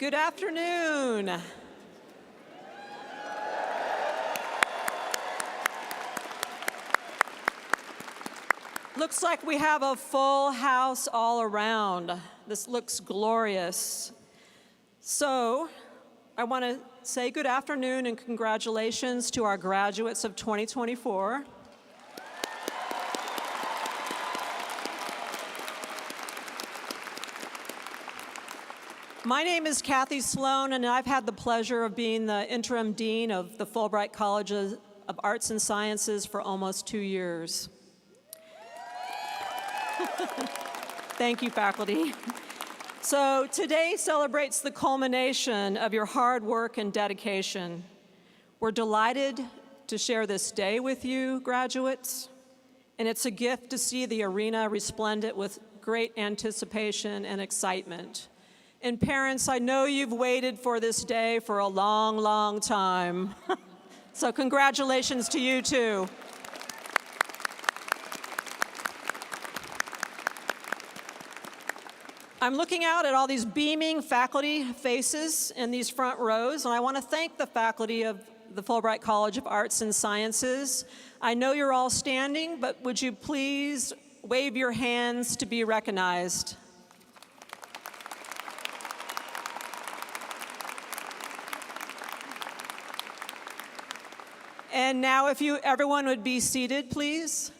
Good afternoon. Looks like we have a full house all around. This looks glorious. So, I want to say good afternoon and congratulations to our graduates of 2024. My name is Kathy Sloan, and I've had the pleasure of being the interim dean of the Fulbright College of Arts and Sciences for almost 2 years. Thank you, faculty. So today celebrates the culmination of your hard work and dedication. We're delighted to share this day with you, graduates, and it's a gift to see the arena resplendent with great anticipation and excitement. And parents, I know you've waited for this day for a long, long time. So congratulations to you too. I'm looking out at all these beaming faculty faces in these front rows, and I want to thank the faculty of the Fulbright College of Arts and Sciences. I know you're all standing, but would you please wave your hands to be recognized? And now if everyone would be seated, please.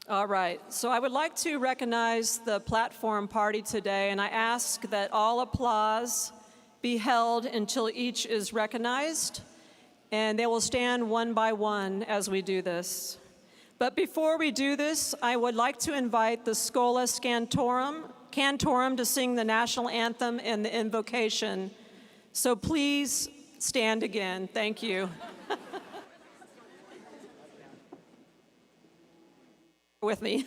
All right, so I would like to recognize the platform party today, and I ask that all applause be held until each is recognized, and they will stand one by one as we do this. But before we do this, I would like to invite the Schola Cantorum to sing the national anthem and the invocation. So please stand again. Thank you. With me.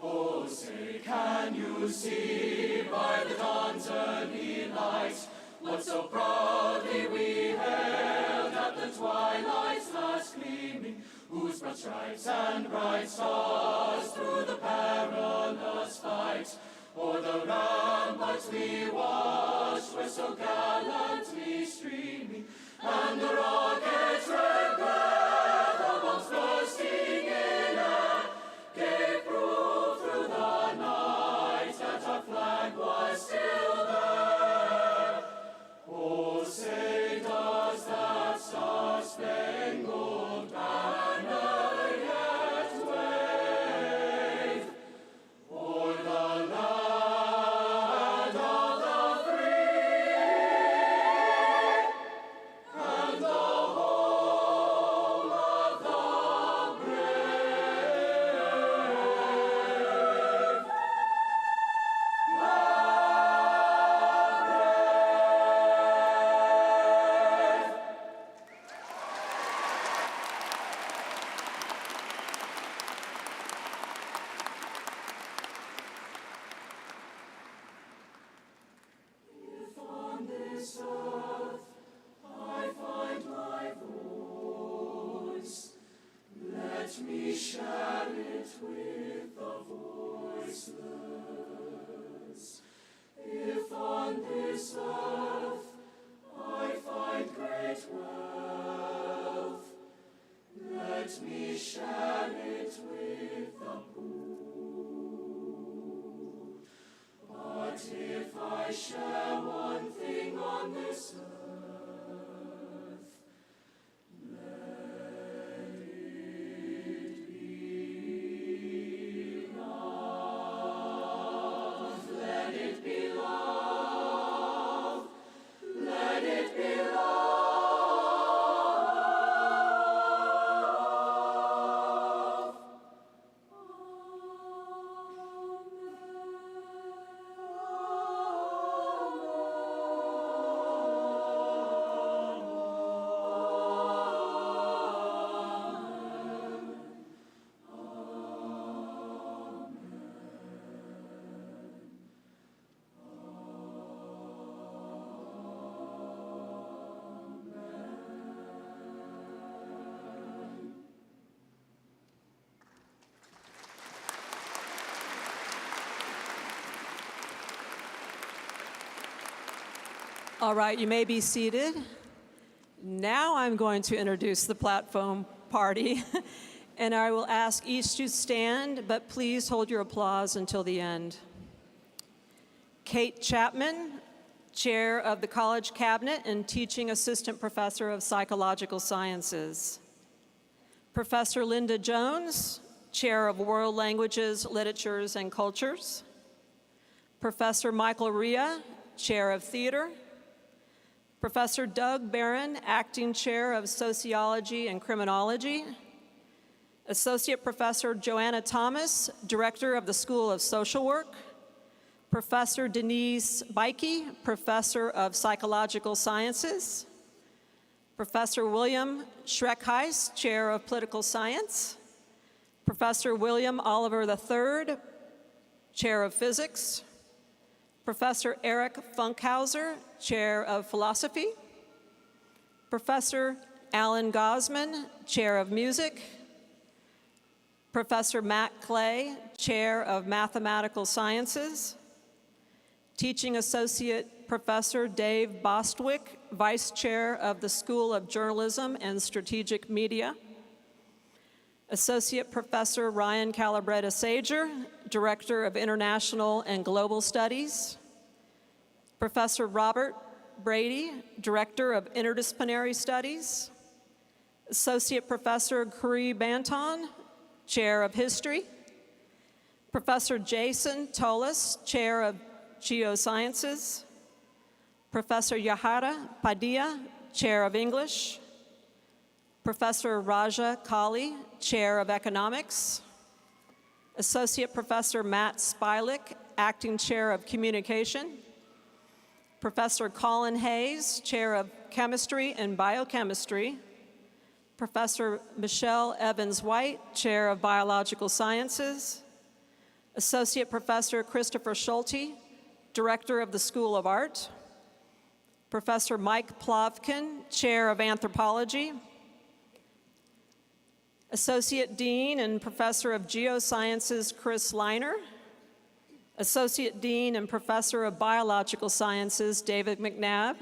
Oh, say, can you see by the dawn's early light what so proudly we hailed at the twilight's last gleaming, whose broad stripes and bright stars through the perilous fight o'er the ramparts we watched were so gallantly streaming, and the rockets' red glare, the bombs bursting in air, gave proof through the night that our flag was still there. Oh, say does that star-spangled banner yet wave o'er the land of the free and the home of the brave? If on this earth I find my voice, let me share it with the voiceless. If on this earth I find great wealth, let me share it with the poor. But if I share one thing on this earth, let it be love. Let it be love. Let it be love. Amen. All right, you may be seated. Now I'm going to introduce the platform party, and I will ask each to stand, but please hold your applause until the end. Kate Chapman, Chair of the College Cabinet and Teaching Assistant Professor of Psychological Sciences. Professor Linda Jones, Chair of World Languages, Literatures, and Cultures. Professor Michael Ria, Chair of Theater. Professor Doug Barron, Acting Chair of Sociology and Criminology. Associate Professor Joanna Thomas, Director of the School of Social Work. Professor Denise Beike, Professor of Psychological Sciences. Professor William Schreckheis, Chair of Political Science. Professor William Oliver III, Chair of Physics. Professor Eric Funkhauser, Chair of Philosophy. Professor Alan Gosman, Chair of Music. Professor Matt Clay, Chair of Mathematical Sciences. Teaching Associate Professor Dave Bostwick, Vice Chair of the School of Journalism and Strategic Media. Associate Professor Ryan Calabretta-Sager, Director of International and Global Studies. Professor Robert Brady, Director of Interdisciplinary Studies. Associate Professor Kuri Banton, Chair of History. Professor Jason Tolis, Chair of Geosciences. Professor Yahara Padilla, Chair of English. Professor Raja Kali, Chair of Economics. Associate Professor Matt Spilik, Acting Chair of Communication. Professor Colin Hayes, Chair of Chemistry and Biochemistry. Professor Michelle Evans-White, Chair of Biological Sciences. Associate Professor Christopher Schulte, Director of the School of Art. Professor Mike Plovkin, Chair of Anthropology. Associate Dean and Professor of Geosciences, Chris Leiner. Associate Dean and Professor of Biological Sciences, David McNabb.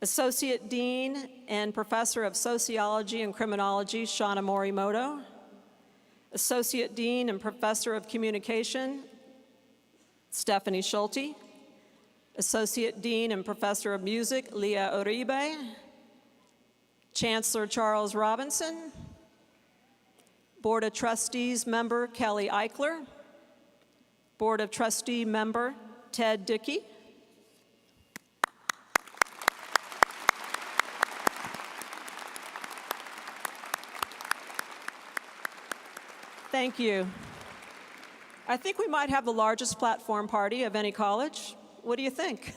Associate Dean and Professor of Sociology and Criminology, Shauna Morimoto. Associate Dean and Professor of Communication, Stephanie Schulte. Associate Dean and Professor of Music, Leah Uribe. Chancellor Charles Robinson. Board of Trustees member, Kelly Eichler. Board of Trustee member, Ted Dickey. Thank you. I think we might have the largest platform party of any college. What do you think?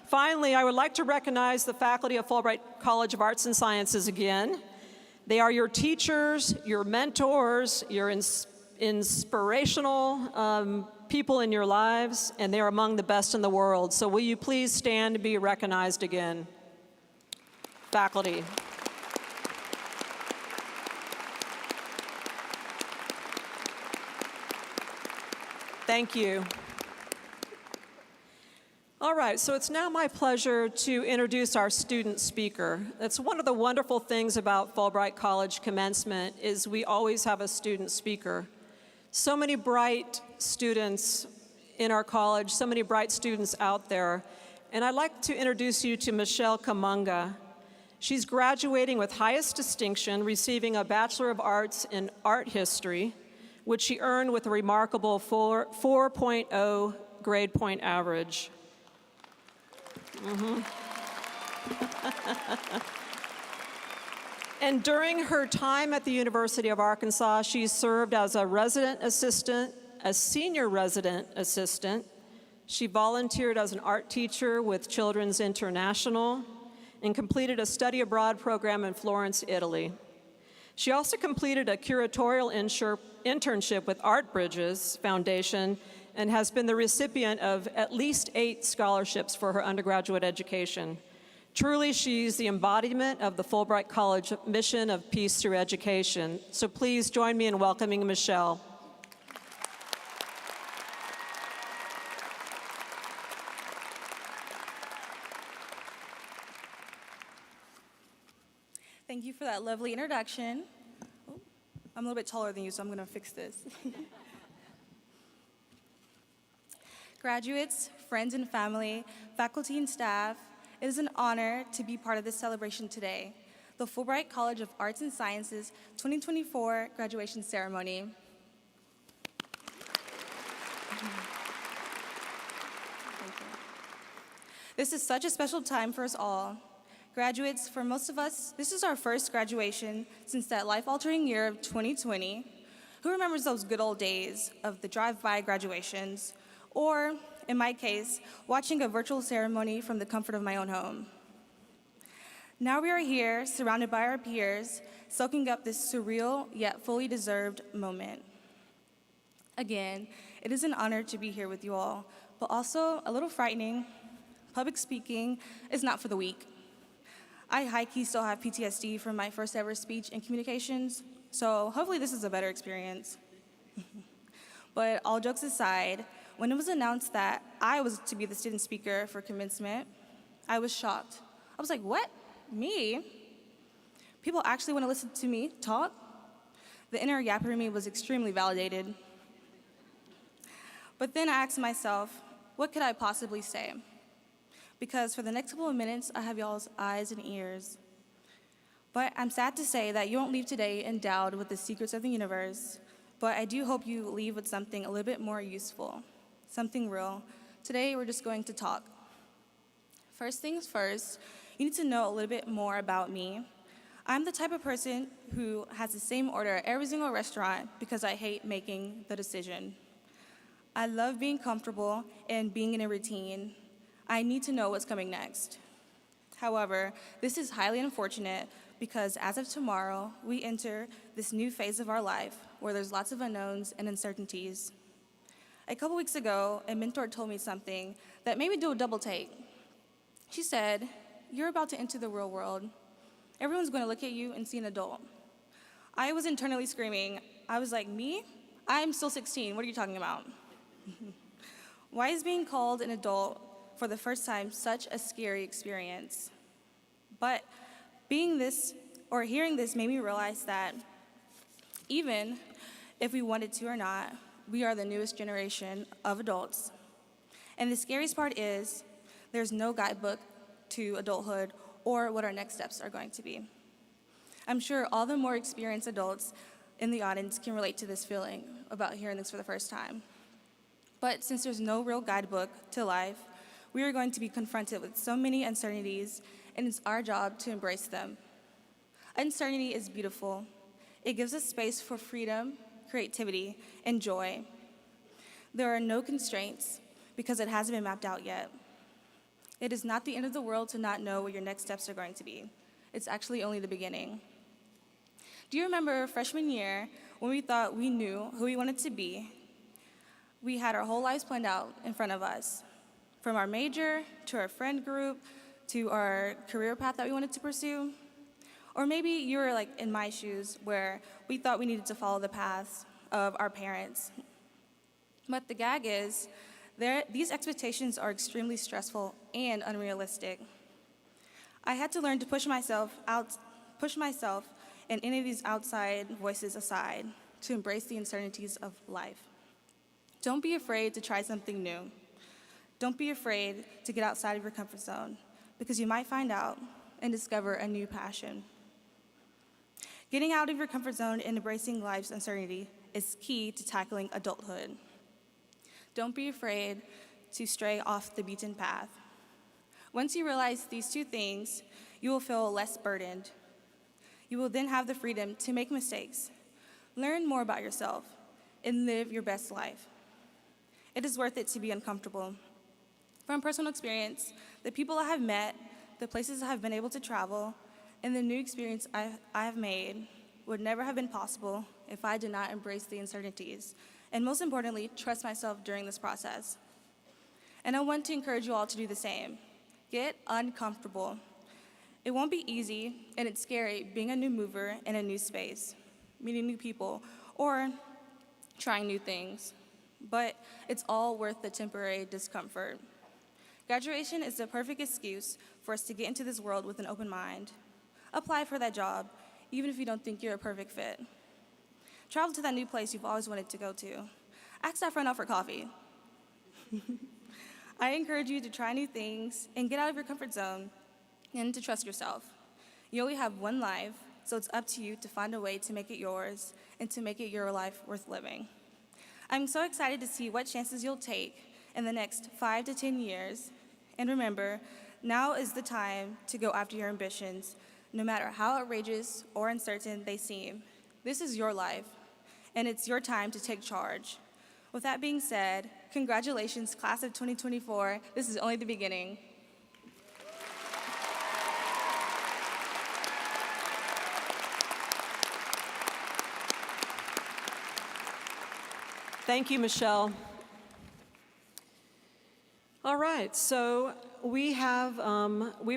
Finally, I would like to recognize the faculty of Fulbright College of Arts and Sciences again. They are your teachers, your mentors, your inspirational people in your lives, and they're among the best in the world. So will you please stand to be recognized again? Faculty. Thank you. All right, so it's now my pleasure to introduce our student speaker. That's one of the wonderful things about Fulbright College commencement is we always have a student speaker. So many bright students in our college, so many bright students out there. And I'd like to introduce you to Michelle Kamunga. She's graduating with highest distinction, receiving a Bachelor of Arts in Art History, which she earned with a remarkable 4.0 grade point average. And during her time at the University of Arkansas, she served as a resident assistant, a senior resident assistant. She volunteered as an art teacher with Children's International and completed a study abroad program in Florence, Italy. She also completed a curatorial internship with Art Bridges Foundation and has been the recipient of at least 8 scholarships for her undergraduate education. Truly, she's the embodiment of the Fulbright College mission of peace through education. So please join me in welcoming Michelle. that lovely introduction. Oh, I'm a little bit taller than you, so I'm going to fix this. Graduates, friends and family, faculty and staff, it is an honor to be part of this celebration today, the Fulbright College of Arts and Sciences 2024 graduation ceremony. This is such a special time for us all. Graduates, for most of us, this is our first graduation since that life-altering year of 2020. Who remembers those good old days of the drive-by graduations? Or, in my case, watching a virtual ceremony from the comfort of my own home. Now we are here, surrounded by our peers, soaking up this surreal yet fully deserved moment. Again, it is an honor to be here with you all, but also a little frightening. Public speaking is not for the weak. I high-key still have PTSD from my first ever speech in communications, so hopefully this is a better experience. But all jokes aside, when it was announced that I was to be the student speaker for commencement, I was shocked. I was like, what? Me? People actually want to listen to me talk? The inner yapper in me was extremely validated. But then I asked myself, what could I possibly say? Because for the next couple of minutes, I have y'all's eyes and ears. But I'm sad to say that you won't leave today endowed with the secrets of the universe, but I do hope you leave with something a little bit more useful, something real. Today, we're just going to talk. First things first, you need to know a little bit more about me. I'm the type of person who has the same order at every single restaurant because I hate making the decision. I love being comfortable and being in a routine. I need to know what's coming next. However, this is highly unfortunate because as of tomorrow, we enter this new phase of our life where there's lots of unknowns and uncertainties. A couple weeks ago, a mentor told me something that made me do a double take. She said, "You're about to enter the real world. Everyone's going to look at you and see an adult." I was internally screaming. I was like, me? I'm still 16. What are you talking about? Why is being called an adult for the first time such a scary experience? But hearing this made me realize that even if we wanted to or not, we are the newest generation of adults. And the scariest part is there's no guidebook to adulthood or what our next steps are going to be. I'm sure all the more experienced adults in the audience can relate to this feeling about hearing this for the first time. But since there's no real guidebook to life, we are going to be confronted with so many uncertainties, and it's our job to embrace them. Uncertainty is beautiful. It gives us space for freedom, creativity, and joy. There are no constraints because it hasn't been mapped out yet. It is not the end of the world to not know what your next steps are going to be. It's actually only the beginning. Do you remember freshman year when we thought we knew who we wanted to be? We had our whole lives planned out in front of us. From our major, to our friend group, to our career path that we wanted to pursue. Or maybe you were like in my shoes, where we thought we needed to follow the paths of our parents. But the gag is, these expectations are extremely stressful and unrealistic. I had to learn to push myself and any of these outside voices aside to embrace the uncertainties of life. Don't be afraid to try something new. Don't be afraid to get outside of your comfort zone, because you might find out and discover a new passion. Getting out of your comfort zone and embracing life's uncertainty is key to tackling adulthood. Don't be afraid to stray off the beaten path. Once you realize these two things, you will feel less burdened. You will then have the freedom to make mistakes, learn more about yourself, and live your best life. It is worth it to be uncomfortable. From personal experience, the people I have met, the places I have been able to travel, and the new experience I have made would never have been possible if I did not embrace the uncertainties, and most importantly, trust myself during this process. And I want to encourage you all to do the same. Get uncomfortable. It won't be easy, and it's scary being a new mover in a new space, meeting new people, or trying new things. But it's all worth the temporary discomfort. Graduation is the perfect excuse for us to get into this world with an open mind, apply for that job, even if you don't think you're a perfect fit. Travel to that new place you've always wanted to go to. Ask that friend out for coffee. I encourage you to try new things and get out of your comfort zone and to trust yourself. You only have one life, so it's up to you to find a way to make it yours and to make it your life worth living. I'm so excited to see what chances you'll take in the next 5 to 10 years. And remember, now is the time to go after your ambitions, no matter how outrageous or uncertain they seem. This is your life, and it's your time to take charge. With that being said, congratulations, class of 2024. This is only the beginning. Thank you, Michelle. All right, so we've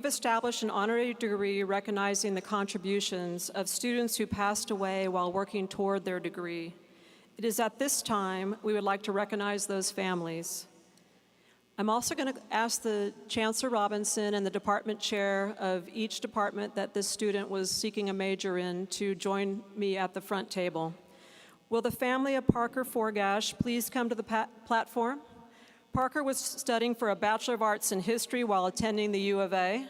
established an honorary degree recognizing the contributions of students who passed away while working toward their degree. It is at this time we would like to recognize those families. I'm also going to ask the Chancellor Robinson and the department chair of each department that this student was seeking a major in to join me at the front table. Will the family of Parker Forgash please come to the platform? Parker was studying for a Bachelor of Arts in History while attending the U of A.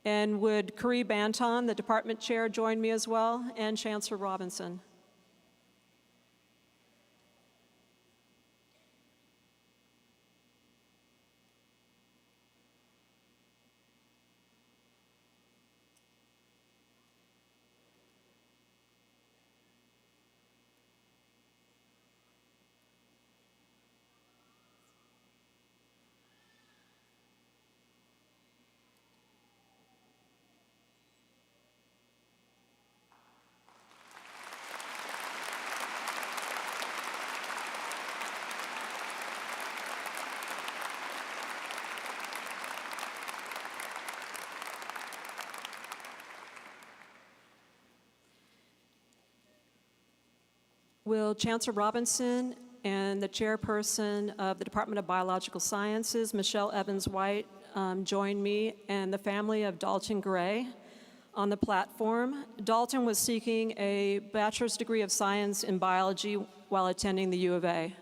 And would Curry Banton, the department chair, join me as well, and Chancellor Robinson? Will Chancellor Robinson and the chairperson of the Department of Biological Sciences, Michelle Evans-White, join me and the family of Dalton Gray on the platform? Dalton was seeking a bachelor's degree of science in biology while attending the U of A.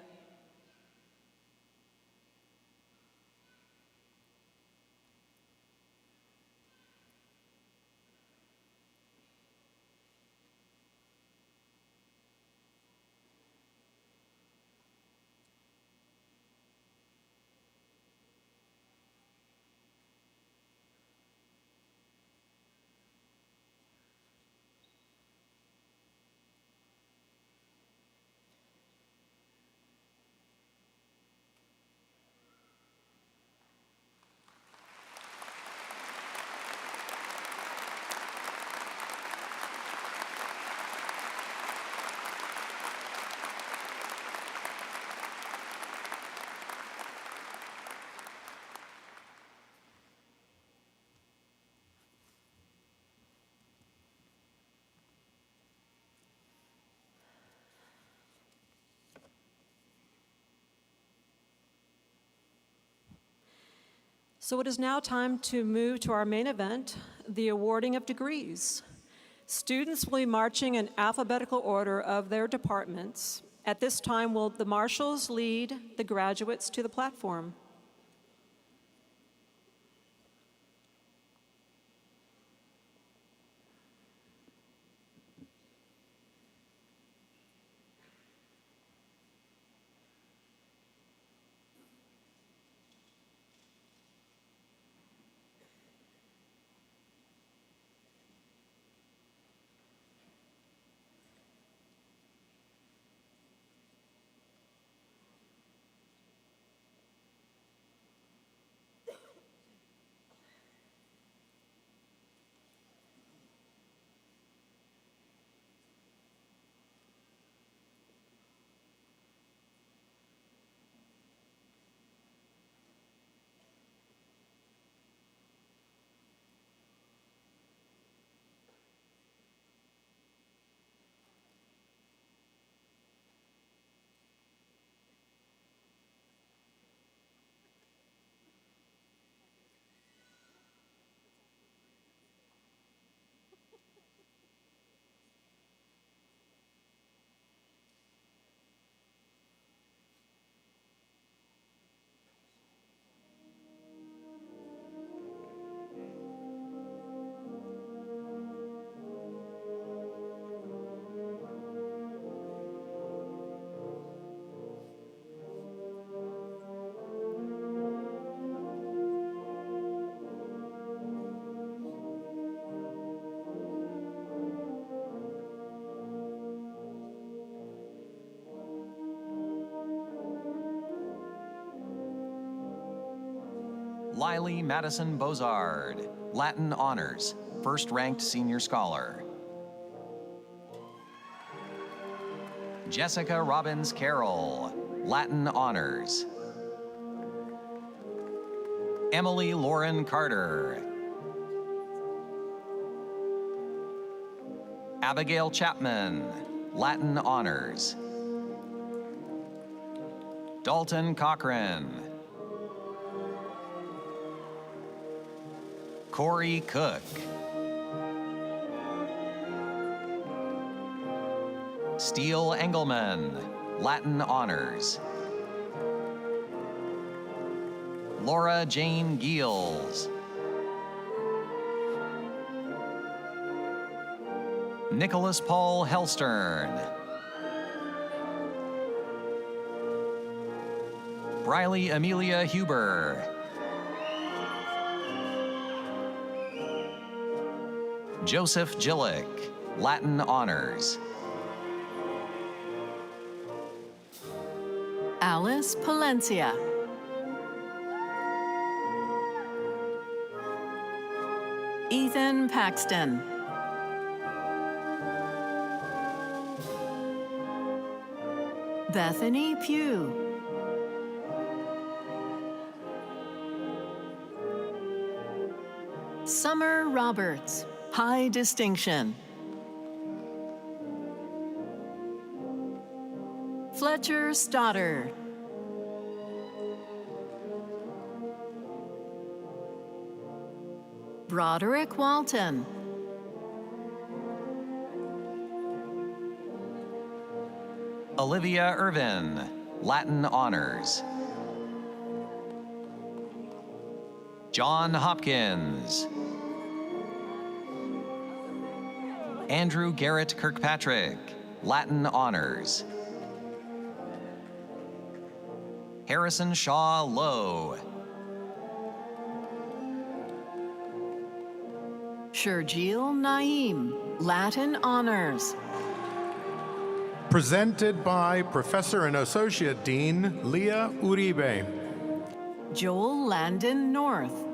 So it is now time to move to our main event, the awarding of degrees. Students will be marching in alphabetical order of their departments. At this time, will the marshals lead the graduates to the platform? Lily Madison Bozard, Latin Honors, first-ranked senior scholar. Jessica Robbins Carroll, Latin Honors. Emily Lauren Carter. Abigail Chapman, Latin Honors. Dalton Cochran. Corey Cook. Steele Engelman, Latin Honors. Laura Jane Giels. Nicholas Paul Hellstern. Briley Amelia Huber. Joseph Gillick, Latin Honors. Alice Palencia. Ethan Paxton. Bethany Pugh. Summer Roberts, high distinction. Fletcher Stoddard. Broderick Walton. Olivia Irvin, Latin Honors. John Hopkins. Andrew Garrett Kirkpatrick, Latin Honors. Harrison Shaw Lowe. Sherjeel Naeem, Latin Honors. Presented by Professor and Associate Dean Leah Uribe. Joel Landon North.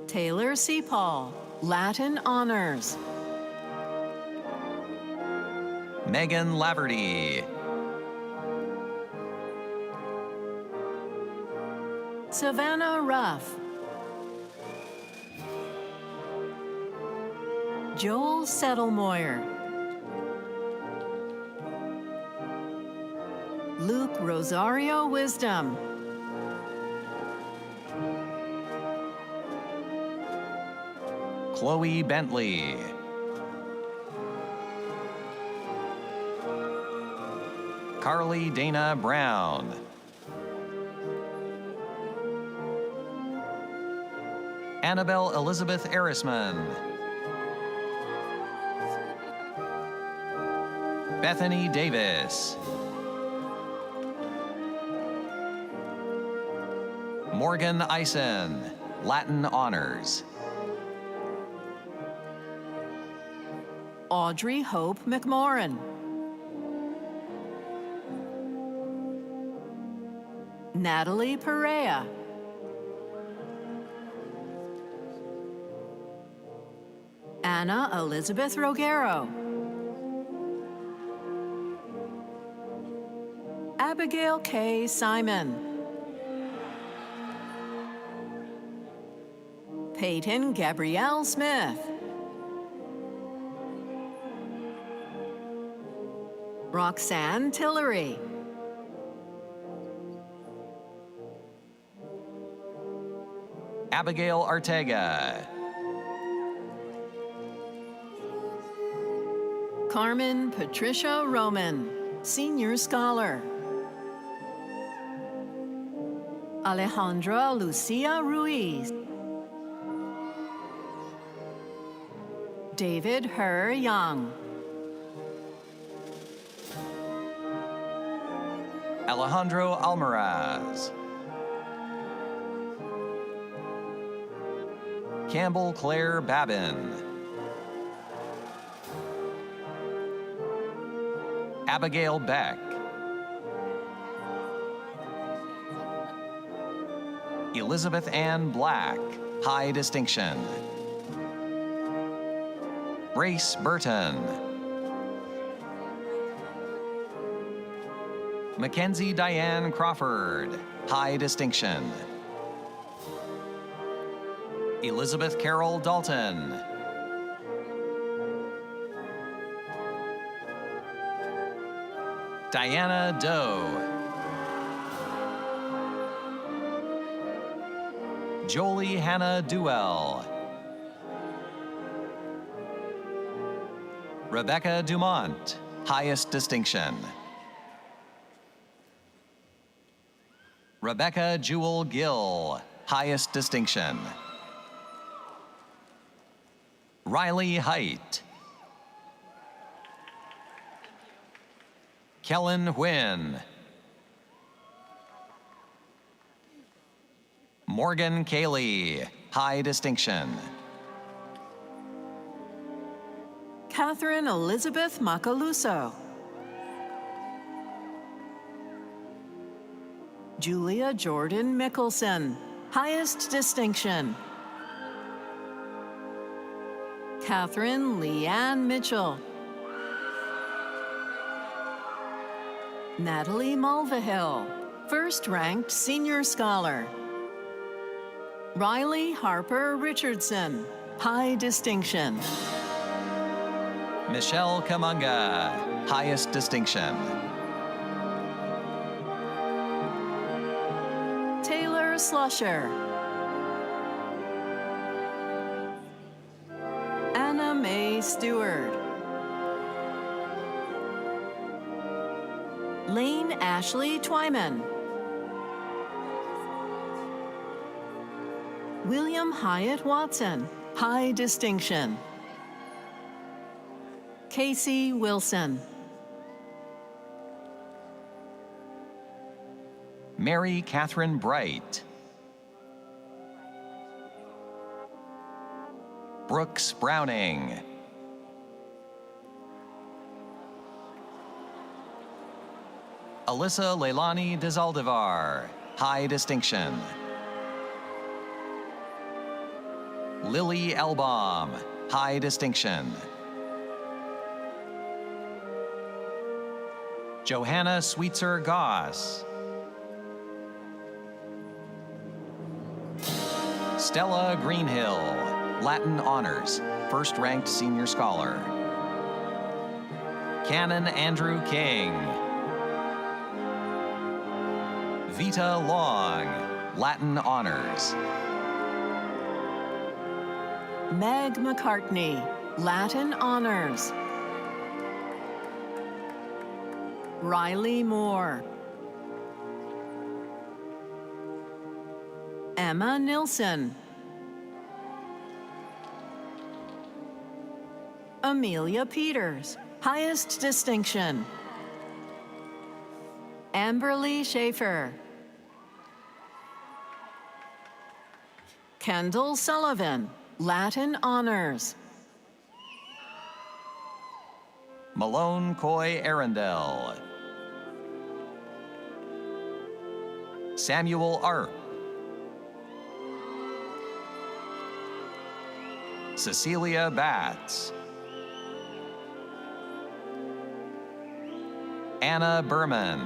Taylor C. Paul, Latin Honors. Megan Laverty. Savannah Ruff. Joel Settlemoyer. Luke Rosario Wisdom. Chloe Bentley. Carly Dana Brown. Annabelle Elizabeth Erisman. Bethany Davis. Morgan Eisen, Latin Honors. Audrey Hope McMorran. Natalie Perea. Anna Elizabeth Rogero. Abigail K. Simon. Peyton Gabrielle Smith. Roxanne Tillery. Abigail Ortega. Carmen Patricia Roman, Senior Scholar. Alejandra Lucia Ruiz. David Her Young. Alejandro Almaraz. Campbell Claire Babin. Abigail Beck. Elizabeth Ann Black, high distinction. Grace Burton. Mackenzie Diane Crawford, high distinction. Elizabeth Carol Dalton. Diana Doe. Jolie Hannah Duell. Rebecca Dumont, highest distinction. Rebecca Jewel Gill, highest distinction. Riley Height. Kellen Huynh. Morgan Cayley, high distinction. Catherine Elizabeth Macaluso. Julia Jordan Mickelson, highest distinction. Catherine Leanne Mitchell. Natalie Mulvihill, first-ranked senior scholar. Riley Harper Richardson, high distinction. Michelle Kamunga, highest distinction. Taylor Slusher. Anna Mae Stewart. Lane Ashley Twyman. William Hyatt Watson, high distinction. Casey Wilson. Mary Catherine Bright. Brooks Browning. Alyssa Leilani Dezaldivar, high distinction. Lily Elbaum, high distinction. Johanna Sweetser Goss. Stella Greenhill, Latin honors, first-ranked senior scholar. Canon Andrew King. Vita Long, Latin honors. Meg McCartney, Latin honors. Riley Moore. Emma Nilsson. Amelia Peters, highest distinction. Amberly Schaefer. Kendall Sullivan, Latin honors. Malone Coy Arundel. Samuel Arp. Cecilia Batts. Anna Berman.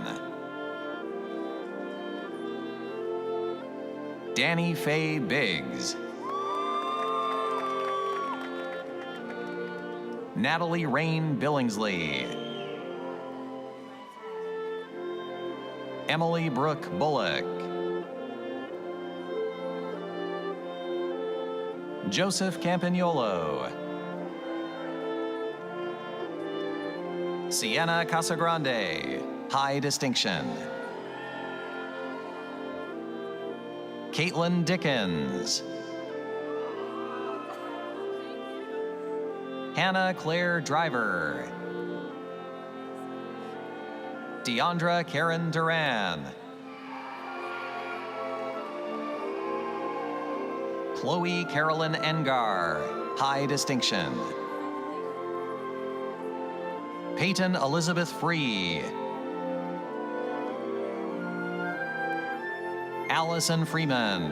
Danny Faye Biggs. Natalie Rain Billingsley. Emily Brooke Bullock. Joseph Campagnolo. Sienna Casagrande, high distinction. Caitlin Dickens. Hannah Claire Driver. Deandra Karen Duran. Chloe Carolyn Engar, high distinction. Peyton Elizabeth Free. Allison Freeman.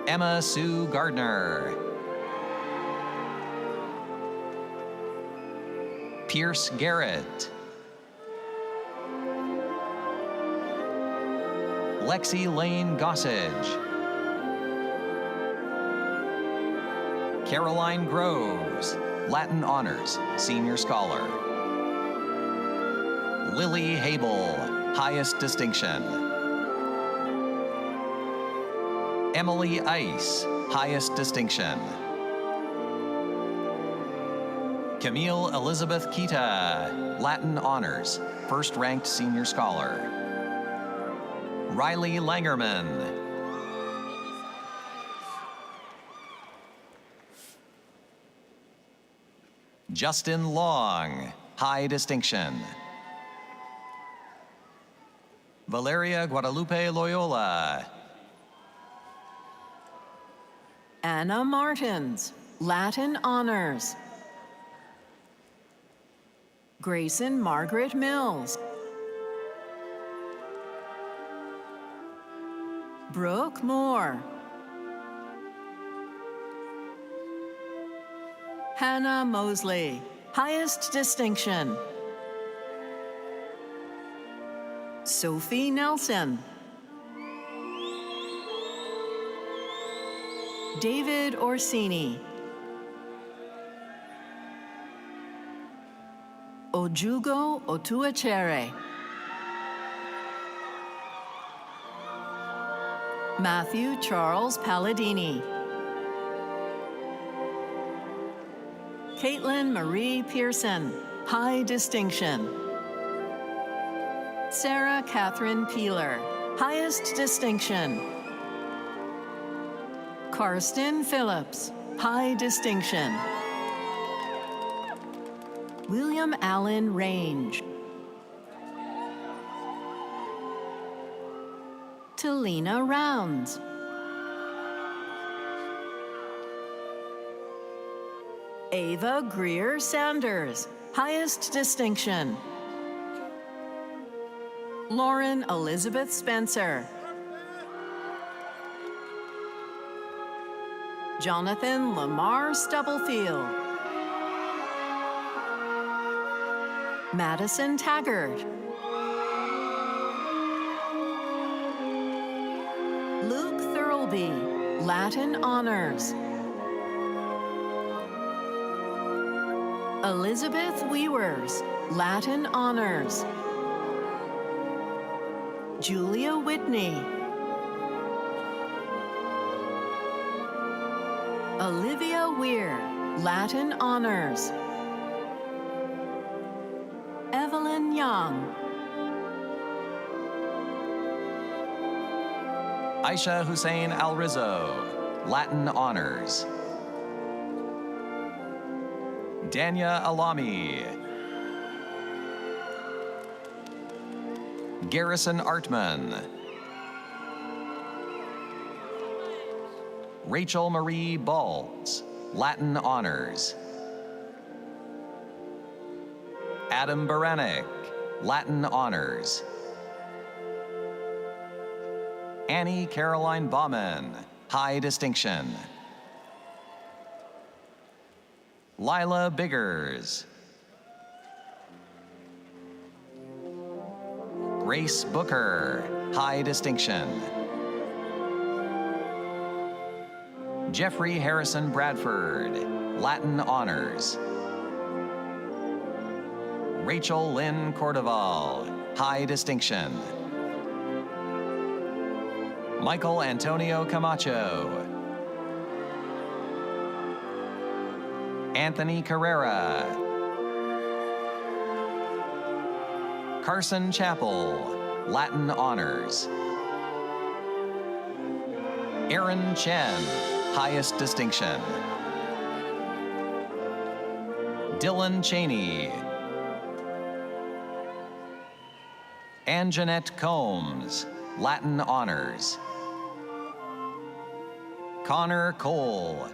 Emma Sue Gardner. Pierce Garrett. Lexi Lane Gossage. Caroline Groves, Latin Honors, Senior Scholar. Lily Habel, highest distinction. Emily Ice, highest distinction. Camille Elizabeth Kita, Latin Honors, first-ranked Senior Scholar. Riley Langerman. Justin Long, high distinction. Valeria Guadalupe Loyola. Anna Martins, Latin Honors. Grayson Margaret Mills. Brooke Moore. Hannah Mosley, highest distinction. Sophie Nelson. David Orsini. Ojugo Otuachere. Matthew Charles Palladini. Caitlin Marie Pearson, high distinction. Sarah Catherine Peeler, highest distinction. Karsten Phillips, high distinction. William Allen Range. Talina Rounds. Ava Greer Sanders, highest distinction. Lauren Elizabeth Spencer. Jonathan Lamar Stubblefield. Madison Taggart. Luke Thirlby, Latin Honors. Elizabeth Weavers, Latin Honors. Julia Whitney. Olivia Weir, Latin Honors. Evelyn Young. Aisha Hussein Alrizzo, Latin Honors. Dania Alami. Garrison Artman. Rachel Marie Baltz, Latin Honors. Adam Baranek, Latin Honors. Annie Caroline Bauman, high distinction. Lila Biggers. Grace Booker, high distinction. Jeffrey Harrison Bradford, Latin Honors. Rachel Lynn Cordoval, high distinction. Michael Antonio Camacho. Anthony Carrera. Carson Chappell, Latin Honors. Aaron Chen, highest distinction. Dylan Cheney. Anjanette Combs, Latin Honors. Connor Cole.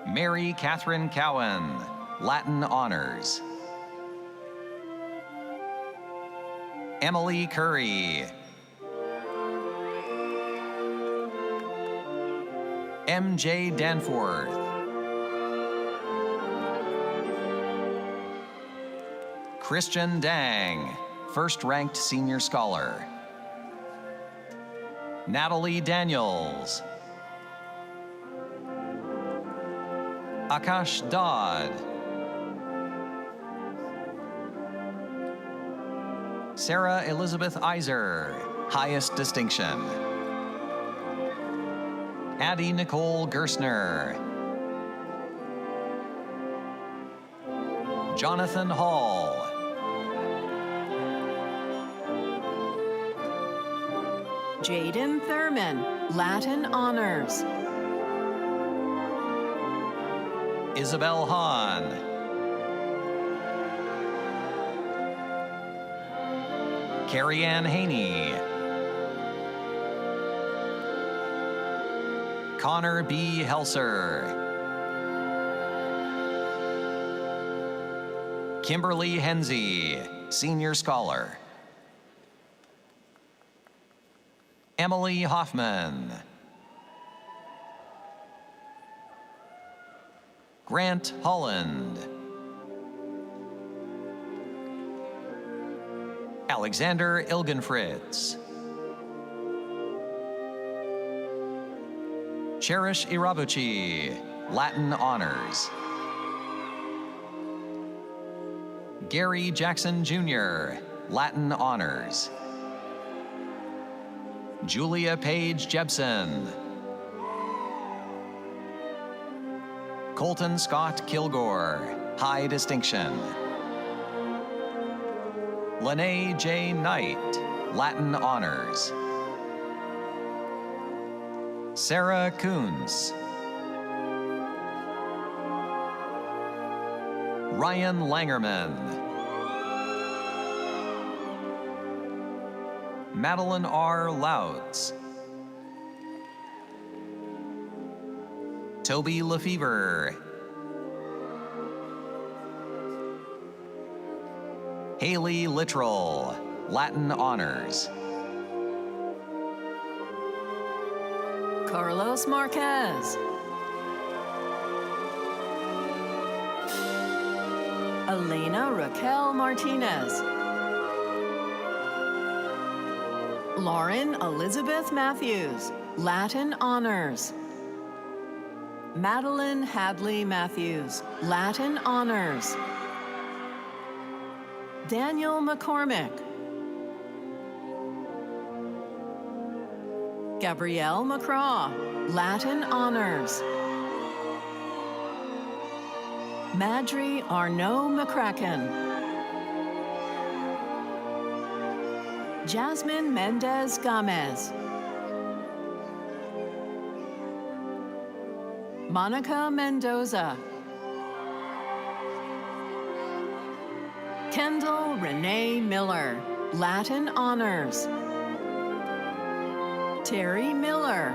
Mary Catherine Cowan, Latin honors. Emily Curry. M.J. Danforth. Christian Dang, first-ranked senior scholar. Natalie Daniels. Akash Dodd. Sarah Elizabeth Iser, highest distinction. Addie Nicole Gersner. Jonathan Hall. Jaden Thurman, Latin honors. Isabel Hahn. Carrie Ann Haney. Connor B. Helser. Kimberly Henze, senior scholar. Emily Hoffman. Grant Holland. Alexander Ilgenfritz. Cherish Irabuchi, Latin honors. Gary Jackson Jr., Latin honors. Julia Page Jebson. Colton Scott Kilgore, high distinction. Lene J. Knight, Latin honors. Sarah Coons. Ryan Langerman. Madeline R. Louts. Toby Lefevre. Haley Littrell, Latin honors. Carlos Marquez. Elena Raquel Martinez. Lauren Elizabeth Matthews, Latin honors. Madeline Hadley Matthews, Latin honors. Daniel McCormick. Gabrielle McCraw, Latin honors. Madry Arnaud McCracken. Jasmine Mendez Gomez. Monica Mendoza. Kendall Renee Miller, Latin honors. Terry Miller.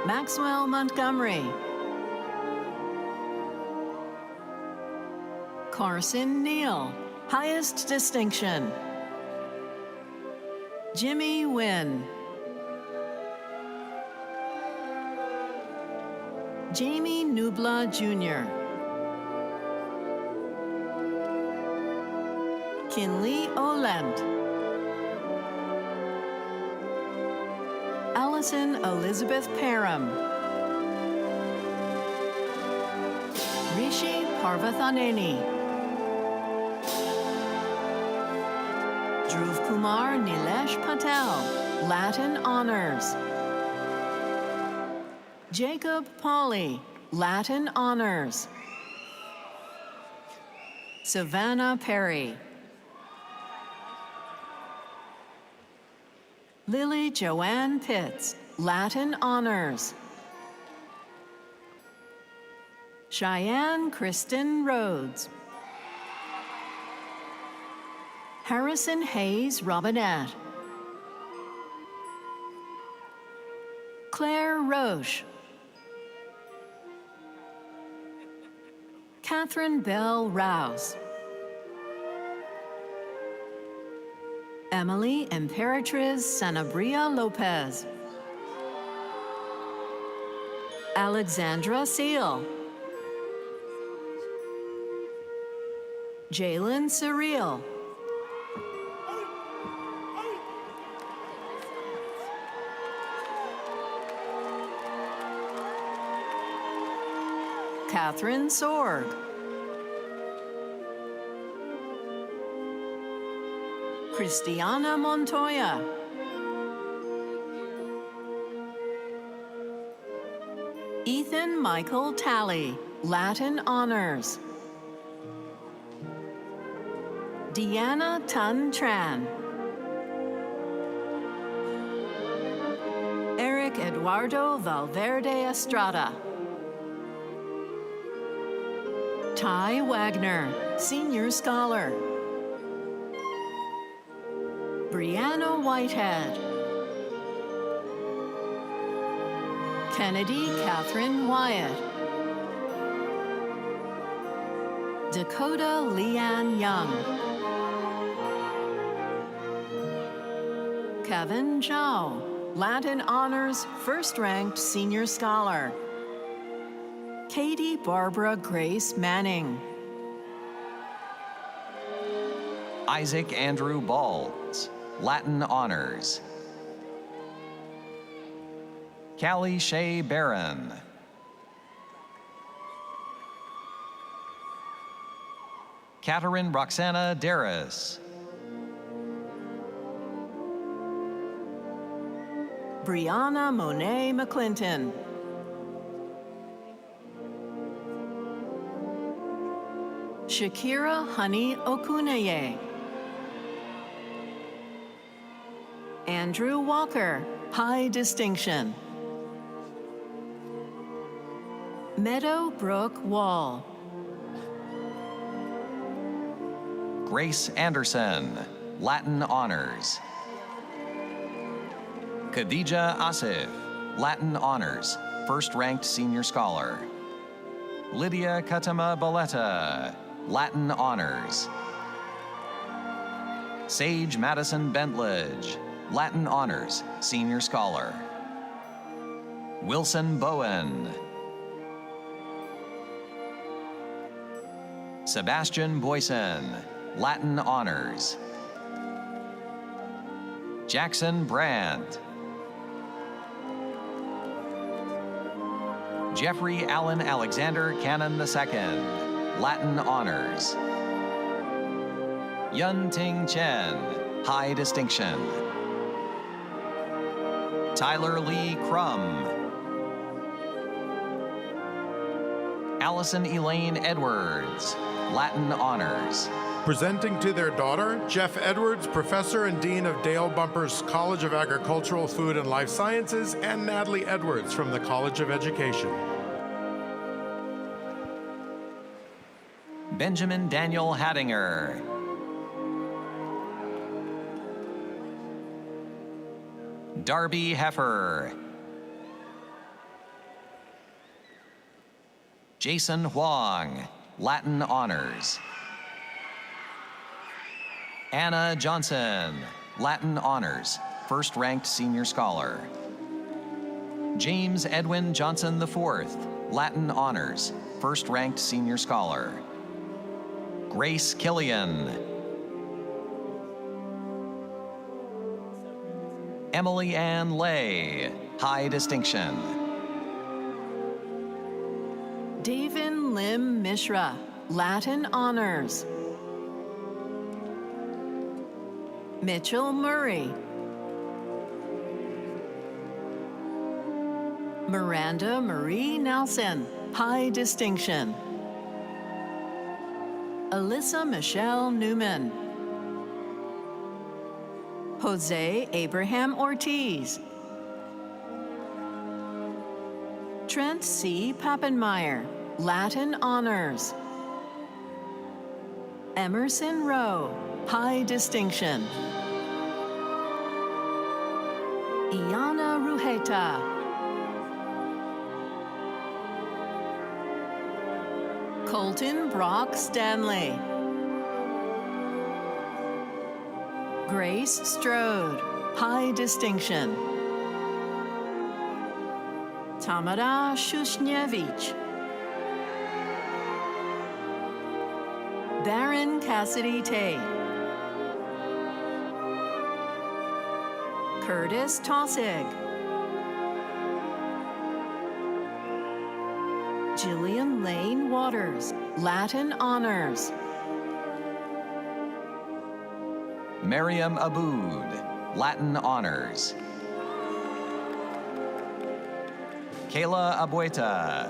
Maxwell Montgomery. Carson Neal, highest distinction. Jimmy Wynn. Jamie Nubla Jr. Kinley Olent. Allison Elizabeth Parham. Rishi Parvathaneni. Dhruv Kumar Nilesh Patel, Latin honors. Jacob Pauley, Latin honors. Savannah Perry. Lily Joanne Pitts, Latin honors. Cheyenne Kristen Rhodes. Harrison Hayes Robinette. Claire Roche. Catherine Bell Rouse. Emily Imperatriz Sanabria Lopez. Alexandra Seal. Jalen Surreal. Catherine Sorg. Christiana Montoya. Ethan Michael Talley, Latin Honors. Deanna Tan Tran. Eric Eduardo Valverde Estrada. Ty Wagner, Senior Scholar. Brianna Whitehead. Kennedy Catherine Wyatt. Dakota Leanne Young. Kevin Zhao, Latin Honors First-Ranked Senior Scholar. Katie Barbara Grace Manning. Isaac Andrew Balls, Latin Honors. Callie Shea Barron. Catherine Roxana Darris. Brianna Monet McClinton. Shakira Honey Okunaye. Andrew Walker, High Distinction. Meadowbrook Wall. Grace Anderson, Latin Honors. Khadija Asif, Latin Honors, First-Ranked Senior Scholar. Lydia Katama Baletta, Latin Honors. Sage Madison Bentledge, Latin Honors, Senior Scholar. Wilson Bowen. Sebastian Boyson, Latin Honors. Jackson Brandt. Jeffrey Allen Alexander Cannon II, Latin Honors. Yun Ting Chen, High Distinction. Tyler Lee Crum. Allison Elaine Edwards, Latin Honors. Presenting to their daughter, Jeff Edwards, Professor and Dean of Dale Bumpers College of Agricultural, Food, and Life Sciences, and Natalie Edwards from the College of Education. Benjamin Daniel Hattinger. Darby Heffer. Jason Huang, Latin Honors. Anna Johnson, Latin Honors, First-Ranked Senior Scholar. James Edwin Johnson IV, Latin Honors, First-Ranked Senior Scholar. Grace Killian. Emily Ann Lay, High Distinction. Davin Lim Mishra, Latin Honors. Mitchell Murray. Miranda Marie Nelson, High Distinction. Alyssa Michelle Newman. Jose Abraham Ortiz. Trent C. Pappenmeyer, Latin Honors. Emerson Rowe, High Distinction. Iana Rujeta. Colton Brock Stanley. Grace Strode, high distinction. Tamara Shushnievich. Baron Cassidy Tate. Curtis Tossig. Jillian Lane Waters, Latin honors. Mariam Aboud, Latin honors. Kayla Abueta.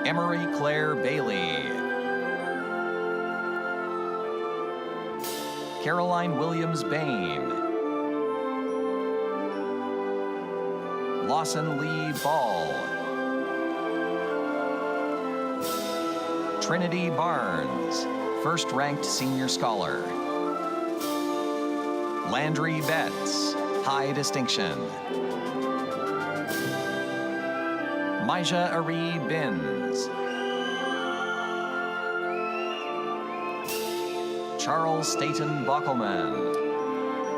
Emery Claire Bailey. Caroline Williams Bain. Lawson Lee Ball. Trinity Barnes, first-ranked senior scholar. Landry Betts, high distinction. Maija Ari Binns. Charles Staten Bockelman.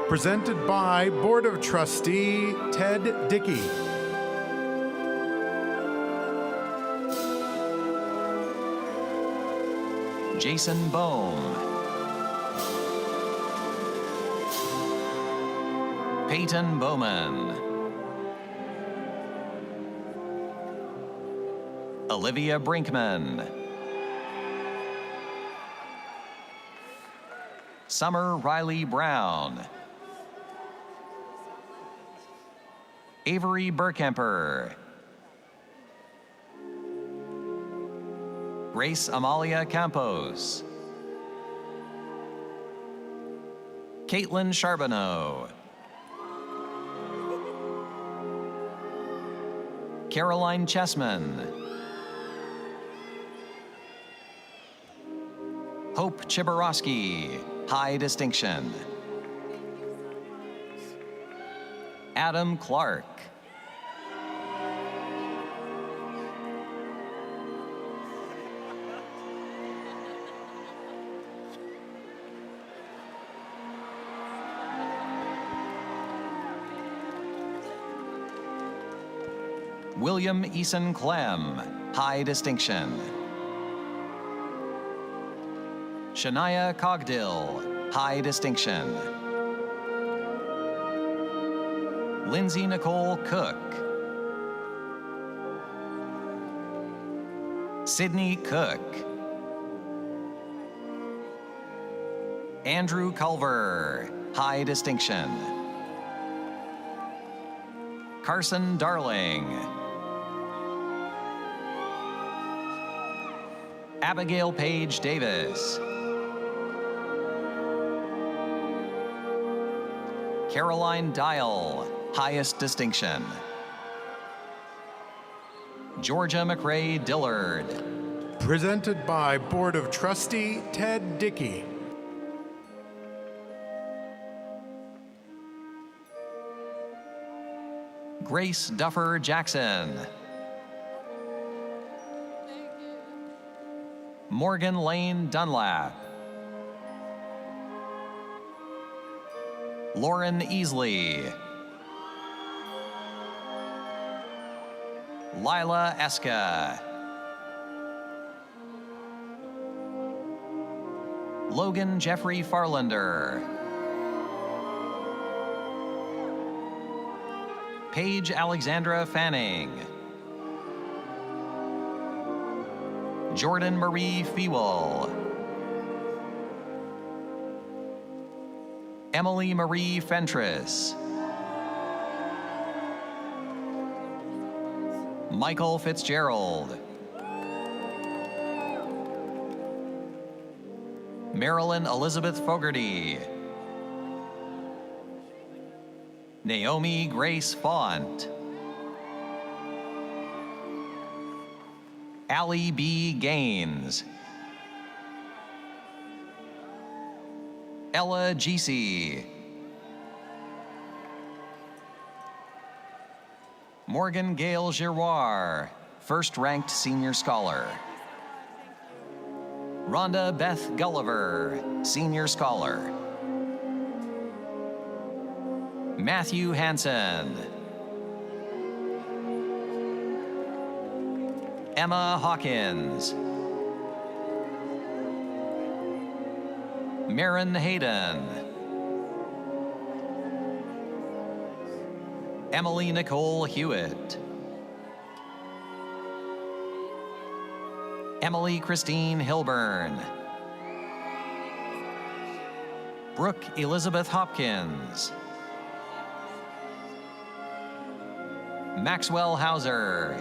Presented by Board of Trustee Ted Dickey. Jason Bohm. Peyton Bowman. Olivia Brinkman. Summer Riley Brown. Avery Burkemper. Grace Amalia Campos. Caitlin Charbonneau. Caroline Chessman. Hope Chiborowski, high distinction. Adam Clark. William Eason Clem, high distinction. Shania Cogdill, high distinction. Lindsay Nicole Cook. Sydney Cook. Andrew Culver, high distinction. Carson Darling. Abigail Page Davis. Caroline Dial, highest distinction. Georgia McRae Dillard. Presented by Board of Trustee Ted Dickey. Grace Duffer Jackson. Morgan Lane Dunlap. Lauren Easley. Lila Eska. Logan Jeffrey Farlander. Paige Alexandra Fanning. Jordan Marie Fewell. Emily Marie Fentress. Michael Fitzgerald. Marilyn Elizabeth Fogarty. Naomi Grace Font. Allie B. Gaines. Ella Giese. Morgan Gale Giroir. first-ranked senior scholar. Rhonda Beth Gulliver, senior scholar. Matthew Hansen. Emma Hawkins. Marin Hayden. Emily Nicole Hewitt. Emily Christine Hilburn. Brooke Elizabeth Hopkins. Maxwell Hauser.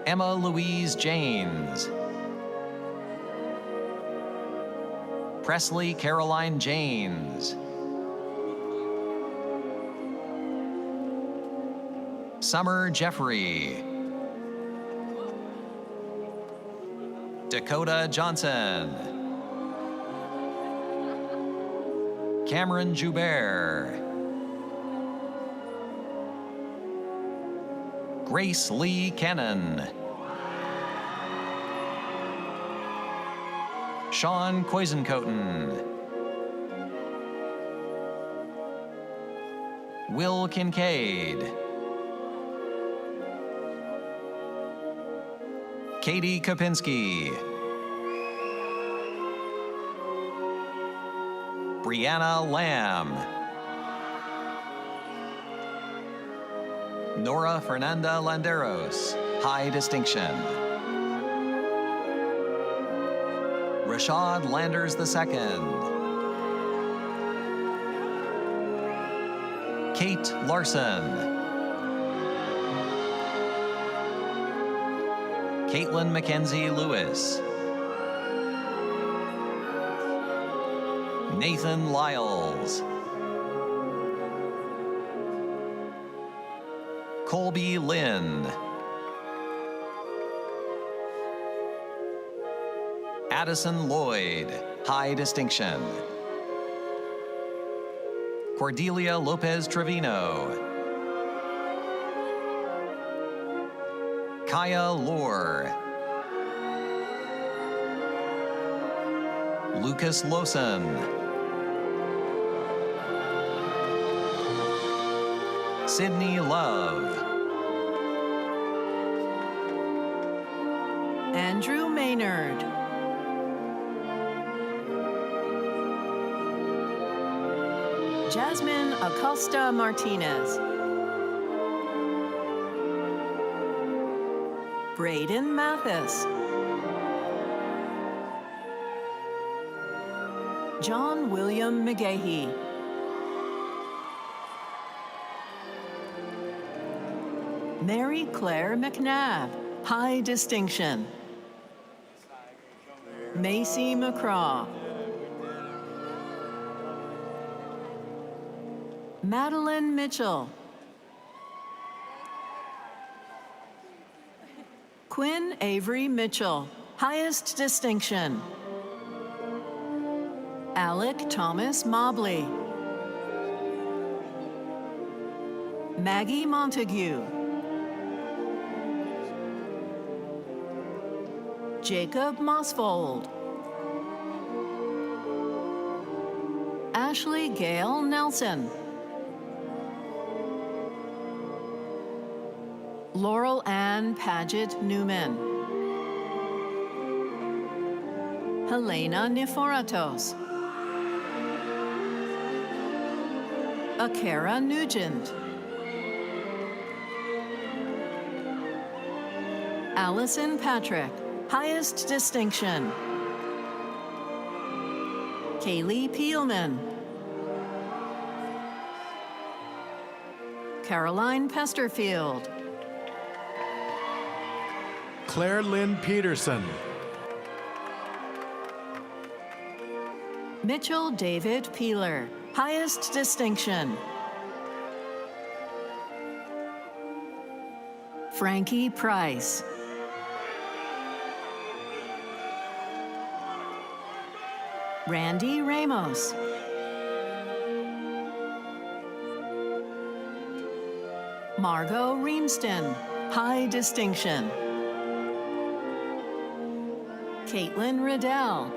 Emma Louise Janes. Presley Caroline Janes. Summer Jeffrey. Dakota Johnson. Cameron Joubert. Grace Lee Kennan. Sean Koisenkoten. Will Kincaid. Katie Kopinski. Brianna Lamb. Nora Fernanda Landeros, high distinction. Rashad Landers II. Kate Larson. Caitlin Mackenzie Lewis. Nathan Lyles. Colby Lynn. Addison Lloyd, high distinction. Cordelia Lopez Trevino. Kaya Lohr. Lucas Lawson. Sydney Love. Andrew Maynard. Jasmine Acosta Martinez. Braden Mathis. John William McGahee. Mary Claire McNabb, high distinction. Macy McCraw. Madeline Mitchell. Quinn Avery Mitchell, highest distinction. Alec Thomas Mobley. Maggie Montague. Jacob Mossfold. Ashley Gale Nelson. Laurel Ann Paget Newman. Helena Niforatos. Akara Nugent. Allison Patrick, highest distinction. Kaylee Peelman. Caroline Pesterfield. Claire Lynn Peterson. Mitchell David Peeler, highest distinction. Frankie Price. Randy Ramos. Margot Reamston, high distinction. Caitlin Riddell.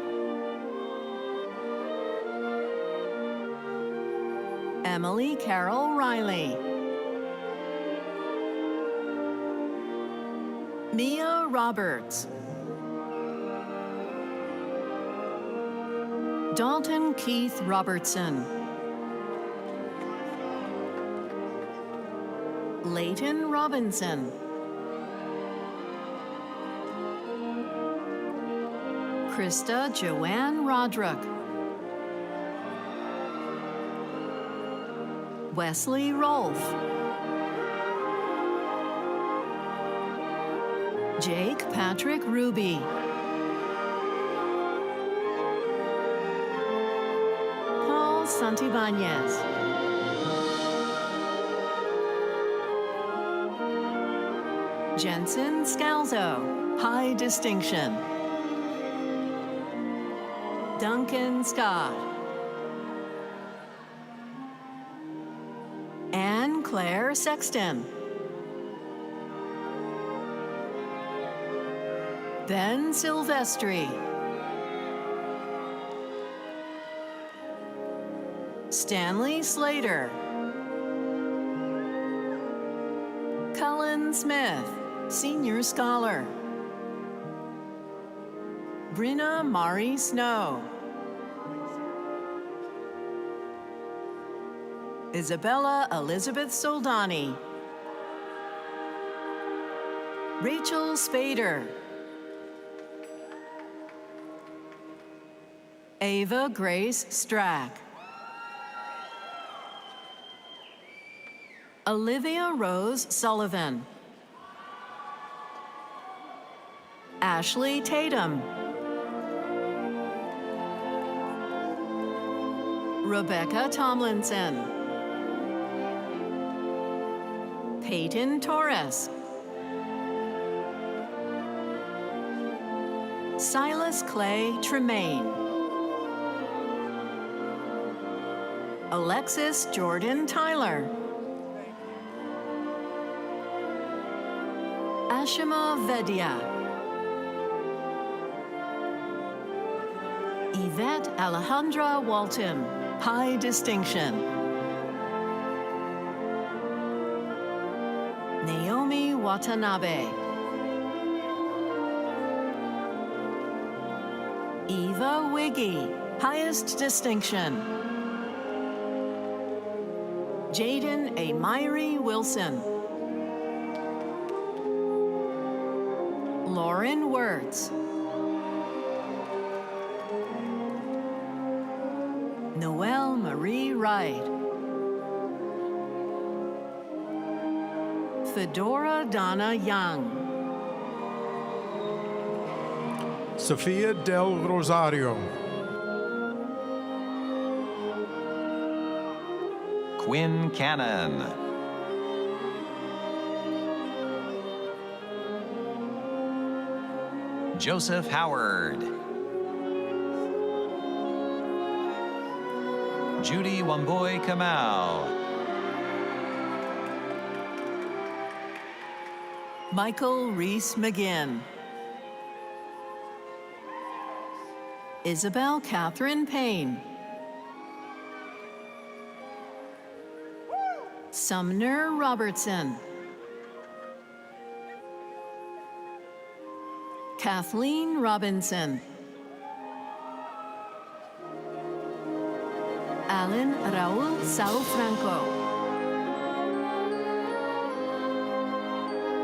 Emily Carol Riley. Mia Roberts. Dalton Keith Robertson. Leighton Robinson. Krista Joanne Roderick. Wesley Rolfe. Jake Patrick Ruby. Paul Santibáñez. Jensen Scalzo, high distinction. Duncan Scott. Anne Claire Sexton. Ben Silvestri. Stanley Slater. Cullen Smith, Senior Scholar. Brinna Mari Snow. Isabella Elizabeth Soldani. Rachel Spader. Ava Grace Strack. Olivia Rose Sullivan. Ashley Tatum. Rebecca Tomlinson. Peyton Torres. Silas Clay Tremaine. Alexis Jordan Tyler. Ashima Vedia. Yvette Alejandra Walton, high distinction. Naomi Watanabe. Eva Wiggy, highest distinction. Jaden Amiri Wilson. Lauren Wirtz. Noelle Marie Wright. Fedora Donna Young. Sofia del Rosario. Quinn Cannon. Joseph Howard. Judy Wamboy Kamau. Michael Reese McGinn. Isabel Catherine Payne. Sumner Robertson. Kathleen Robinson. Alan Raul Sao Franco.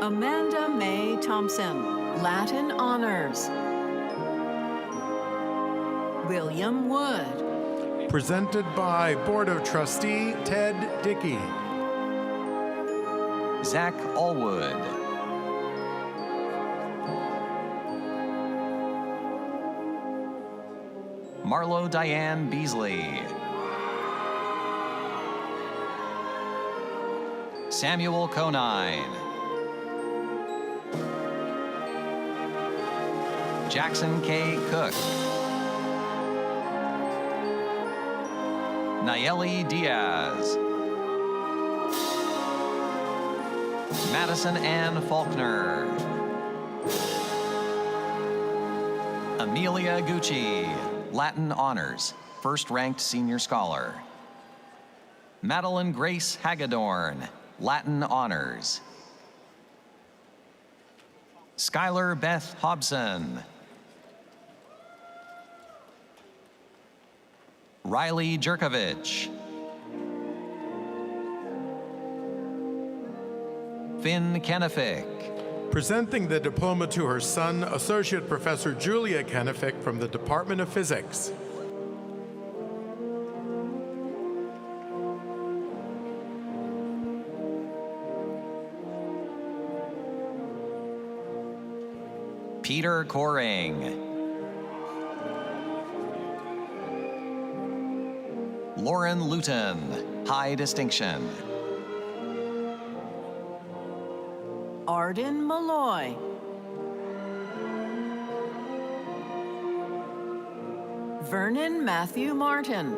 Amanda Mae Thompson, Latin Honors. William Wood. Presented by Board of Trustee Ted Dickey. Zach Allwood. Marlo Diane Beasley. Samuel Conine. Jackson K. Cook. Nayeli Diaz. Madison Ann Faulkner. Amelia Gucci, Latin Honors, first-ranked senior scholar. Madeline Grace Hagedorn, Latin Honors. Skylar Beth Hobson. Riley Jerkovich. Finn Kenefick. Presenting the diploma to her son, Associate Professor Julia Kenefick from the Department of Physics. Peter Coring. Lauren Luton, high distinction. Arden Malloy. Vernon Matthew Martin.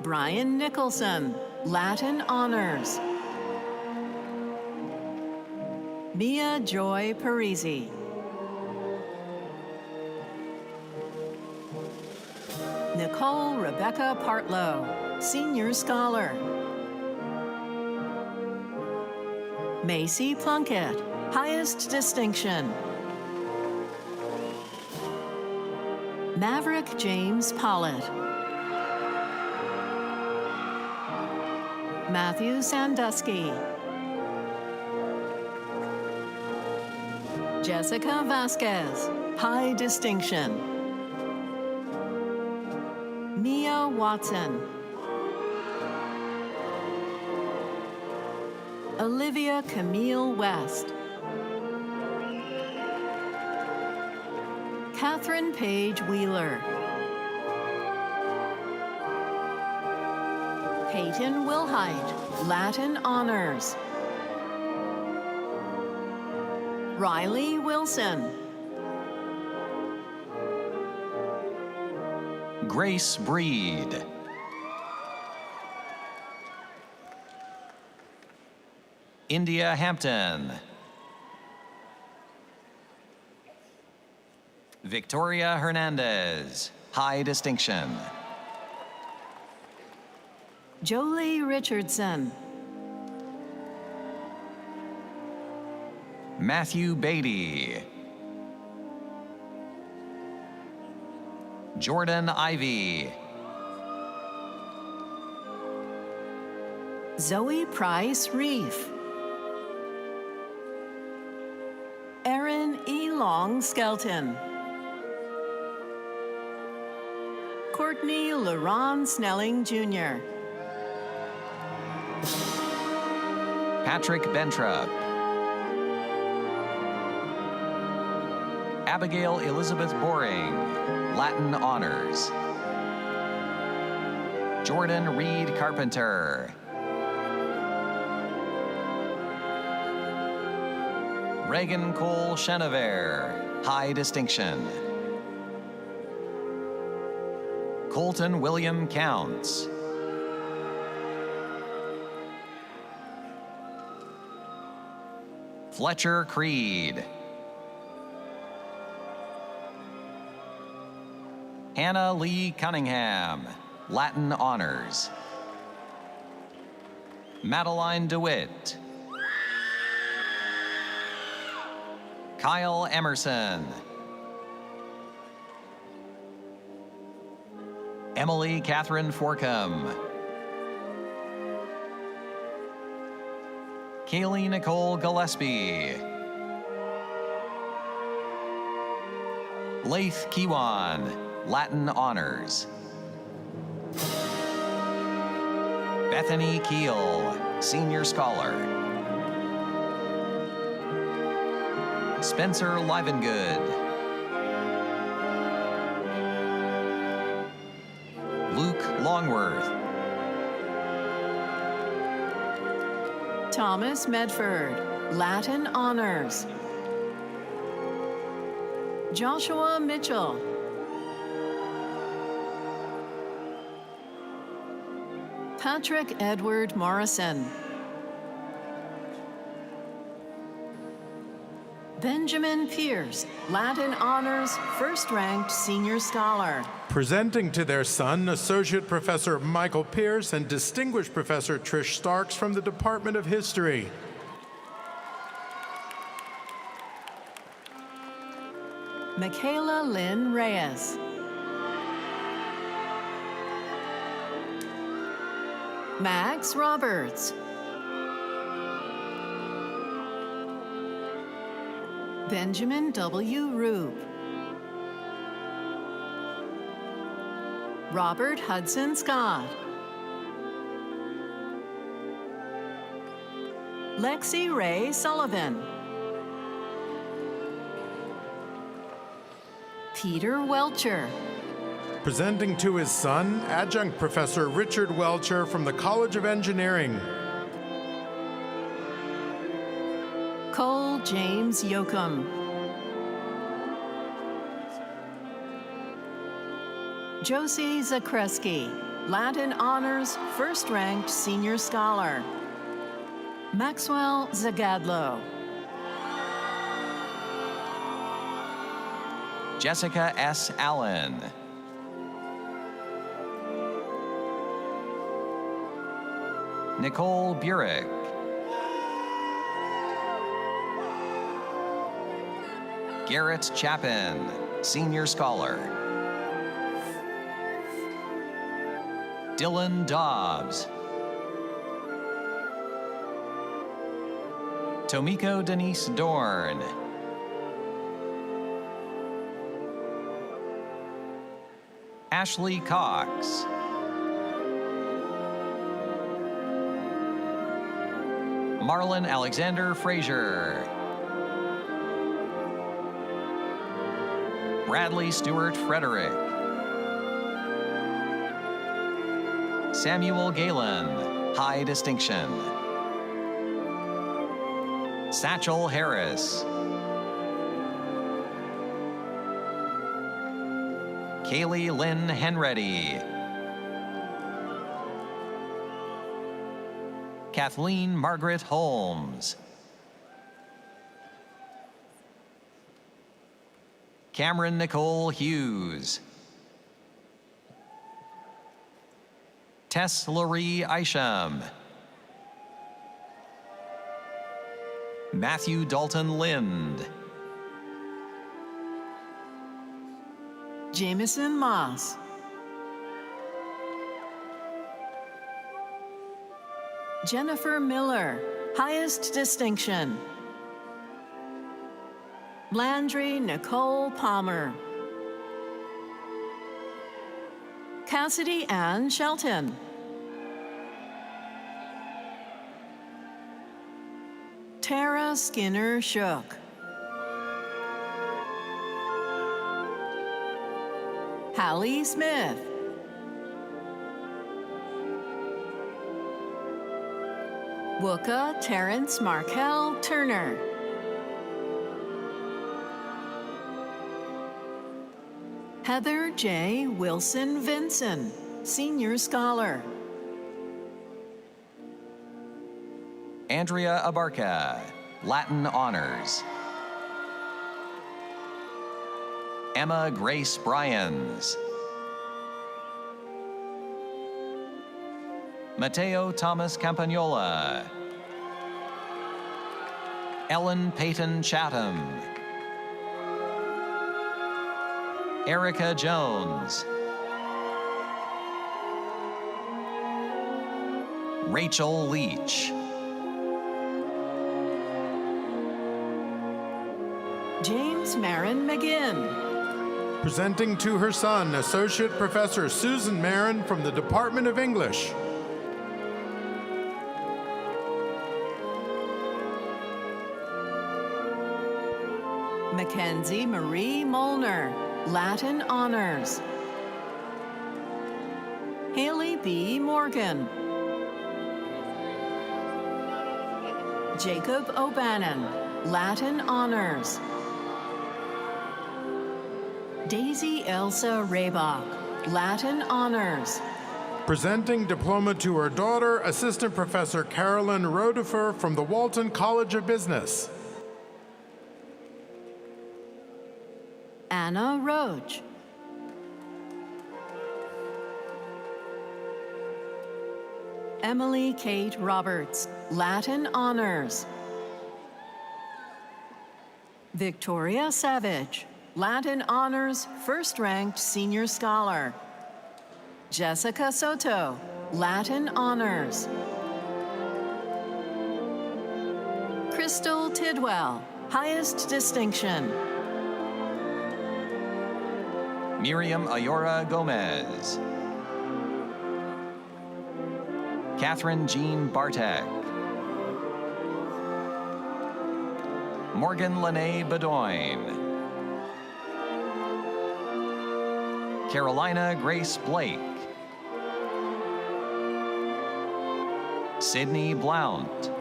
Brian Nicholson, Latin Honors. Mia Joy Parisi. Nicole Rebecca Partlow, Senior Scholar. Macy Plunkett, highest distinction. Maverick James Pollitt. Matthew Sandusky. Jessica Vasquez, high distinction. Mia Watson. Olivia Camille West. Catherine Page Wheeler. Peyton Wilhite, Latin Honors. Riley Wilson. Grace Breed. India Hampton. Victoria Hernandez, high distinction. Jolie Richardson. Matthew Beatty. Jordan Ivy. Zoe Price Reef. Erin E. Long Skelton. Courtney LaRon Snelling Jr. Patrick Bentrup. Abigail Elizabeth Boring, Latin Honors. Jordan Reed Carpenter. Reagan Cole Chenevert, high distinction. Colton William Counts. Fletcher Creed. Hannah Lee Cunningham, Latin Honors. Madeline DeWitt. Kyle Emerson. Emily Catherine Forcom. Kaylee Nicole Gillespie. Laith Kiwan, Latin Honors. Bethany Keel, Senior Scholar. Spencer Livengood. Luke Longworth. Thomas Medford, Latin Honors. Joshua Mitchell. Patrick Edward Morrison. Benjamin Pierce, Latin Honors, first-ranked Senior Scholar. Presenting to their son, Associate Professor Michael Pierce and Distinguished Professor Trish Starks from the Department of History. Michaela Lynn Reyes. Max Roberts. Benjamin W. Rube. Robert Hudson Scott. Lexi Ray Sullivan. Peter Welcher. Presenting to his son, Adjunct Professor Richard Welcher from the College of Engineering. Cole James Yoakum. Josie Zakreski, Latin Honors, first-ranked Senior Scholar. Maxwell Zagadlo. Jessica S. Allen. Nicole Burek. Garrett Chapin, Senior Scholar. Dylan Dobbs. Tomiko Denise Dorn. Ashley Cox. Marlon Alexander Frazier. Bradley Stewart Frederick. Samuel Galen, High Distinction. Satchel Harris. Kaylee Lynn Henready. Kathleen Margaret Holmes. Cameron Nicole Hughes. Tess Laurie Isham. Matthew Dalton Lind. Jameson Moss. Jennifer Miller, highest distinction. Landry Nicole Palmer. Cassidy Ann Shelton. Tara Skinner Shook. Hallie Smith. Wooka Terrence Markel Turner. Heather J. Wilson Vinson, Senior Scholar. Andrea Abarca, Latin Honors. Emma Grace Bryans. Mateo Thomas Campagnola. Ellen Peyton Chatham. Erica Jones. Rachel Leach. James Marin McGinn. Presenting to her son, Associate Professor Susan Marin from the Department of English. Mackenzie Marie Molnar, Latin Honors. Haley B. Morgan. Jacob O'Bannon, Latin Honors. Daisy Elsa Raybach, Latin Honors. Presenting diploma to her daughter, Assistant Professor Carolyn Rodefer from the Walton College of Business. Anna Roach. Emily Kate Roberts, Latin Honors. Victoria Savage, Latin Honors, first-ranked Senior Scholar. Jessica Soto, Latin Honors. Crystal Tidwell, highest distinction. Miriam Ayora Gomez. Catherine Jean Bartek. Morgan Lene Bedoin. Carolina Grace Blake. Sydney Blount.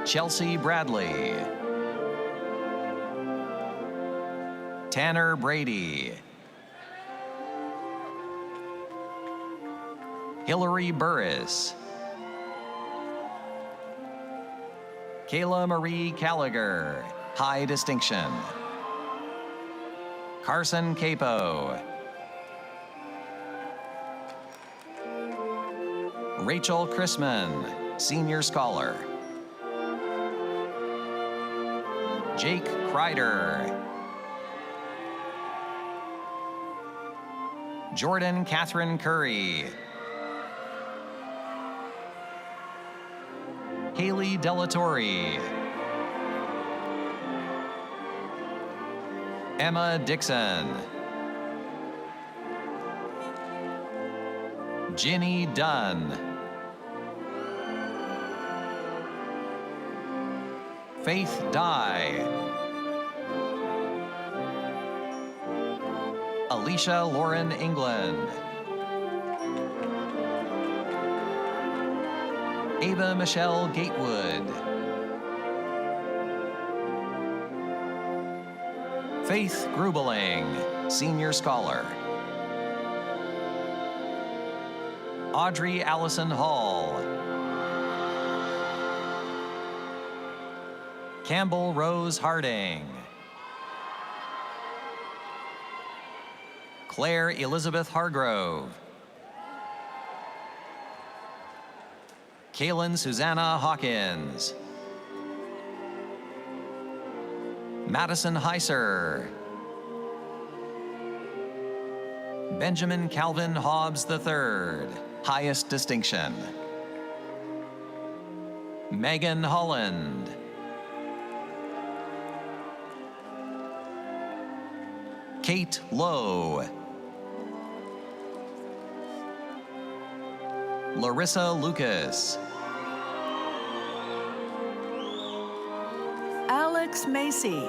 Chelsea Bradley. Tanner Brady. Hillary Burris. Kayla Marie Gallagher, high distinction. Carson Capo. Rachel Chrisman, Senior Scholar. Jake Kreider. Jordan Catherine Curry. Haley Delatorre. Emma Dixon. Ginny Dunn. Faith Dye. Alicia Lauren England. Ava Michelle Gatewood. Faith Grubeling, Senior Scholar. Audrey Allison Hall. Campbell Rose Harding. Claire Elizabeth Hargrove. Kaylin Susanna Hawkins. Madison Heiser. Benjamin Calvin Hobbs III, highest distinction. Megan Holland. Kate Lowe. Larissa Lucas. Alex Macy.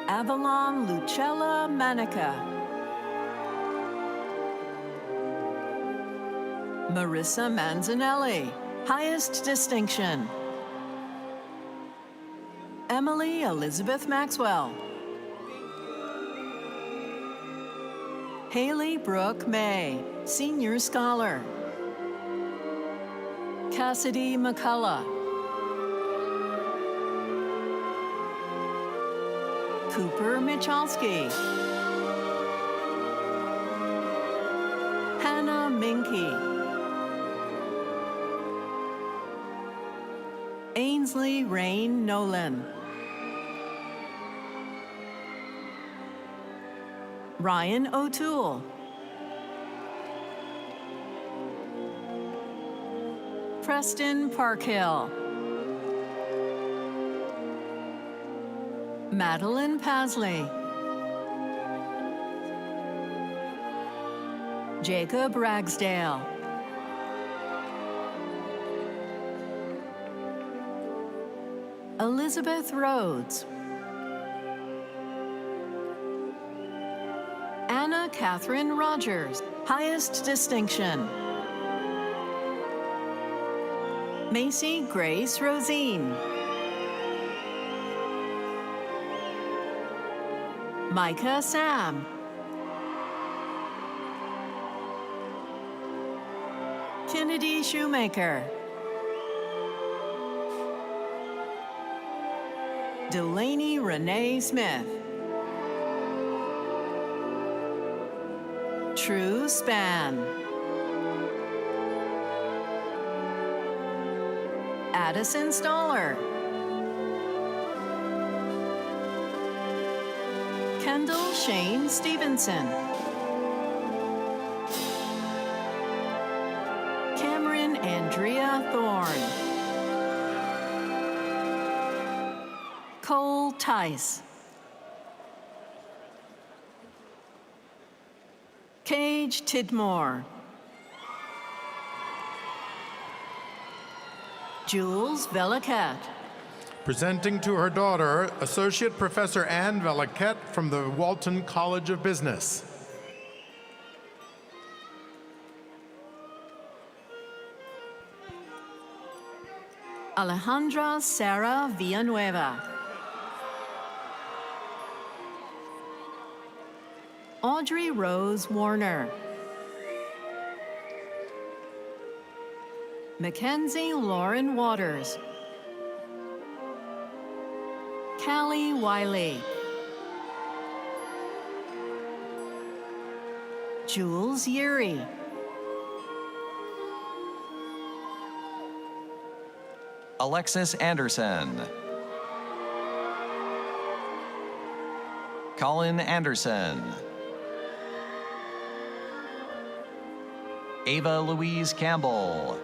Avalon Lucella Manica. Marissa Manzanelli, highest distinction. Emily Elizabeth Maxwell. Haley Brooke May, Senior Scholar. Cassidy McCullough. Cooper Michalski. Hannah Minky. Ainsley Rain Nolan. Ryan O'Toole. Preston Parkhill. Madeline Pasley. Jacob Ragsdale. Elizabeth Rhodes. Anna Catherine Rogers, highest distinction. Macy Grace Rosine. Micah Sam. Kennedy Shoemaker. Delaney Renee Smith. True Span. Addison Stoller. Kendall Shane Stevenson. Cameron Andrea Thorne. Cole Tice. Cage Tidmore. Jules Velaquette. Presenting to her daughter, Associate Professor Anne Velaquette from the Walton College of Business. Alejandra Sarah Villanueva. Audrey Rose Warner. Mackenzie Lauren Waters. Callie Wiley. Jules Yuri. Alexis Anderson. Colin Anderson. Ava Louise Campbell.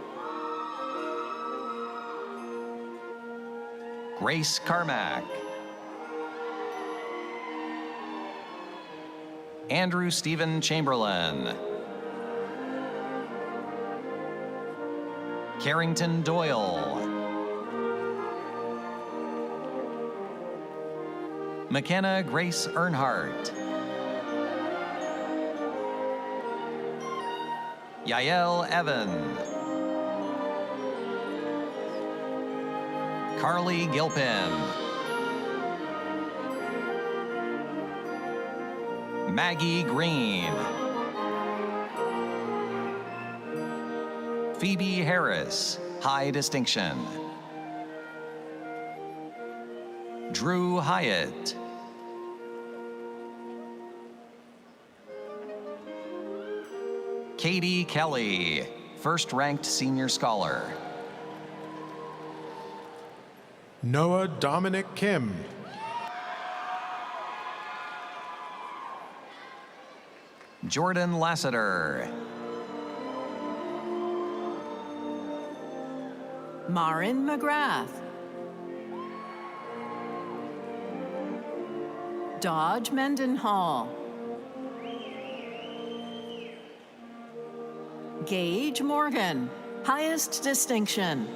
Grace Carmack. Andrew Stephen Chamberlain. Carrington Doyle. McKenna Grace Earnhardt. Yael Evan. Carly Gilpin. Maggie Green. Phoebe Harris, high distinction. Drew Hyatt. Katie Kelly, first-ranked senior scholar. Noah Dominic Kim. Jordan Lassiter. Marin McGrath. Dodge Mendenhall. Gage Morgan, highest distinction.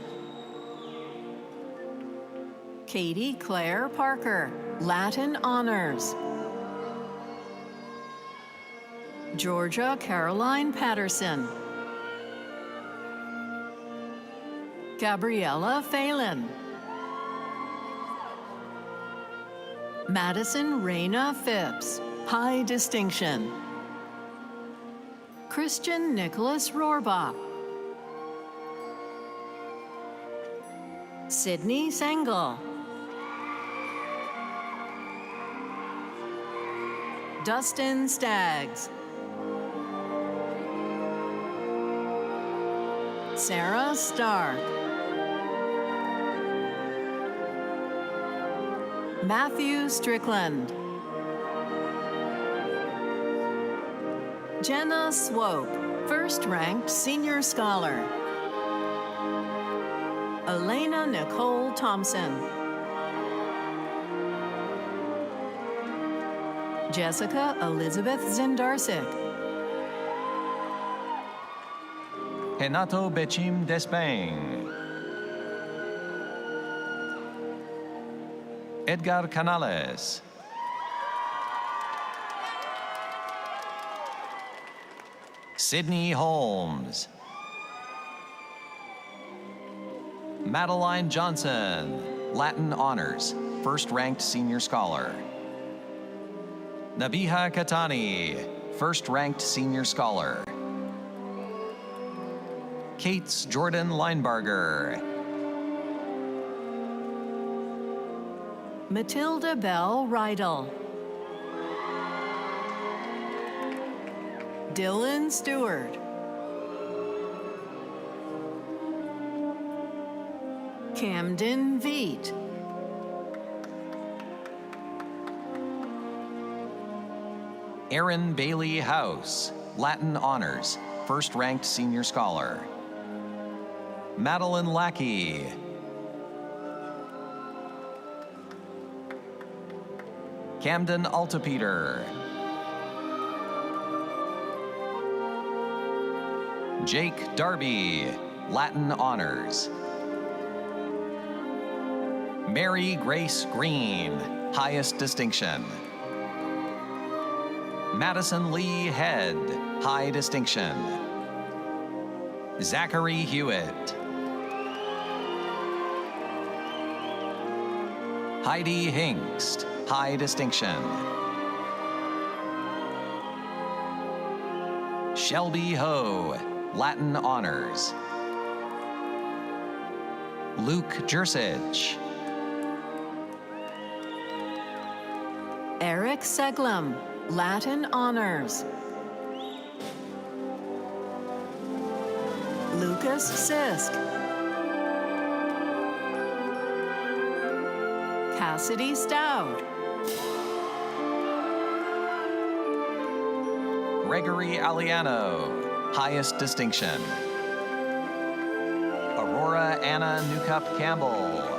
Katie Claire Parker, Latin honors. Georgia Caroline Patterson. Gabriella Phelan. Madison Raina Phipps, high distinction. Christian Nicholas Rohrbach. Sydney Sengel. Dustin Staggs. Sarah Stark. Matthew Strickland. Jenna Swope, first-ranked senior scholar. Elena Nicole Thompson. Jessica Elizabeth Zindarsik. Renato Bechim Despang. Edgar Canales. Sydney Holmes. Madeline Johnson, Latin honors, first-ranked senior scholar. Nabiha Katani, first-ranked senior scholar. Kates Jordan Linebarger. Matilda Bell Rydell. Dylan Stewart. Camden Veet. Aaron Bailey House, Latin honors, first-ranked senior scholar. Madeline Lackey. Camden Altapeter. Jake Darby, Latin honors. Mary Grace Green, highest distinction. Madison Lee Head, high distinction. Zachary Hewitt. Heidi Hinkst, high distinction. Shelby Ho, Latin honors. Luke Jersich. Eric Seglum, Latin honors. Lucas Sisk. Cassidy Stout. Gregory Aliano, highest distinction. Aurora Anna Newcup Campbell.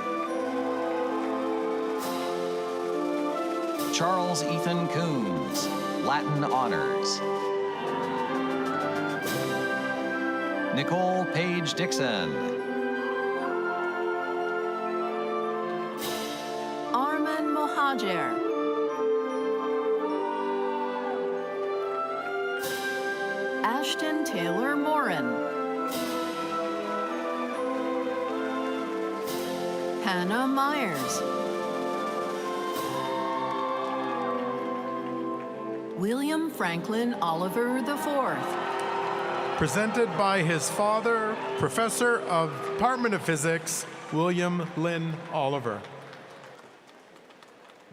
Charles Ethan Coons, Latin honors. Nicole Page Dixon. Arman Mohajer. Ashton Taylor Morin. Hannah Myers. William Franklin Oliver IV. Presented by his father, Professor of Department of Physics, William Lynn Oliver.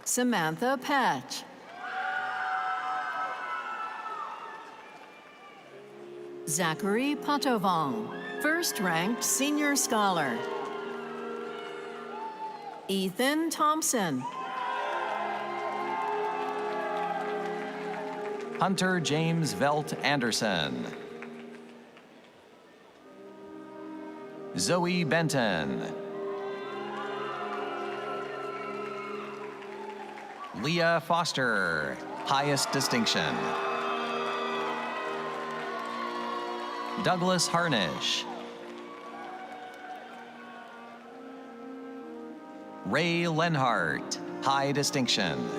Samantha Patch. Zachary Patovong, first-ranked senior scholar. Ethan Thompson. Hunter James Velt Anderson. Zoe Benton. Leah Foster, highest distinction. Douglas Harnish. Ray Lenhart, high distinction.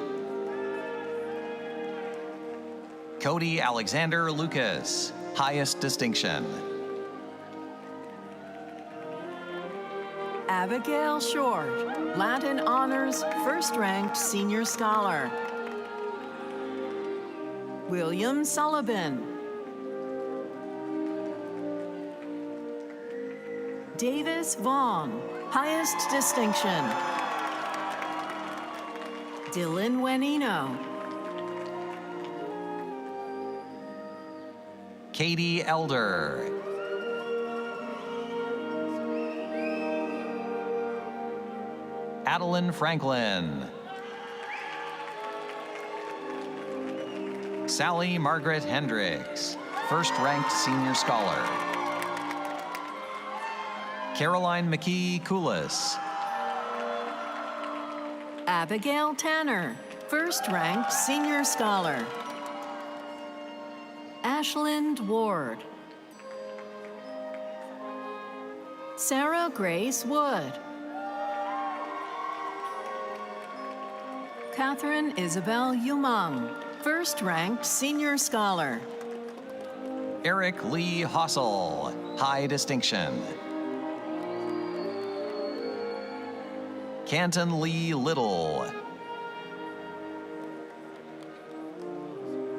Cody Alexander Lucas, highest distinction. Abigail Short, Latin honors, first-ranked senior scholar. William Sullivan. Davis Vaughn, highest distinction. Dylan Wenino. Katie Elder. Adeline Franklin. Sally Margaret Hendricks, first-ranked senior scholar. Caroline McKee Coulis. Abigail Tanner, first-ranked senior scholar. Ashland Ward. Sarah Grace Wood. Catherine Isabel Umang, first-ranked senior scholar. Eric Lee Hossel, high distinction. Canton Lee Little.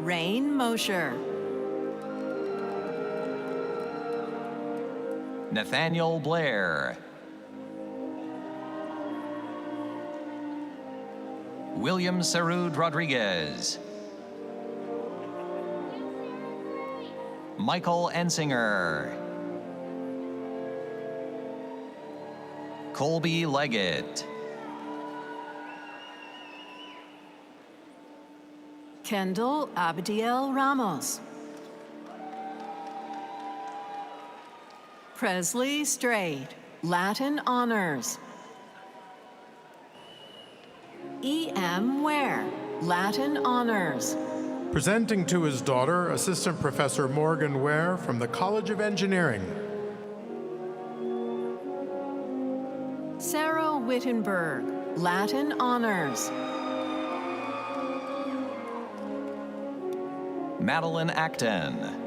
Rain Mosher. Nathaniel Blair. William Sarud Rodriguez. Michael Ensinger. Colby Leggett. Kendall Abdiel Ramos. Presley Straight, Latin Honors. E.M. Ware, Latin Honors. Presenting to his daughter, Assistant Professor Morgan Ware from the College of Engineering. Sarah Wittenberg, Latin Honors. Madeline Acton.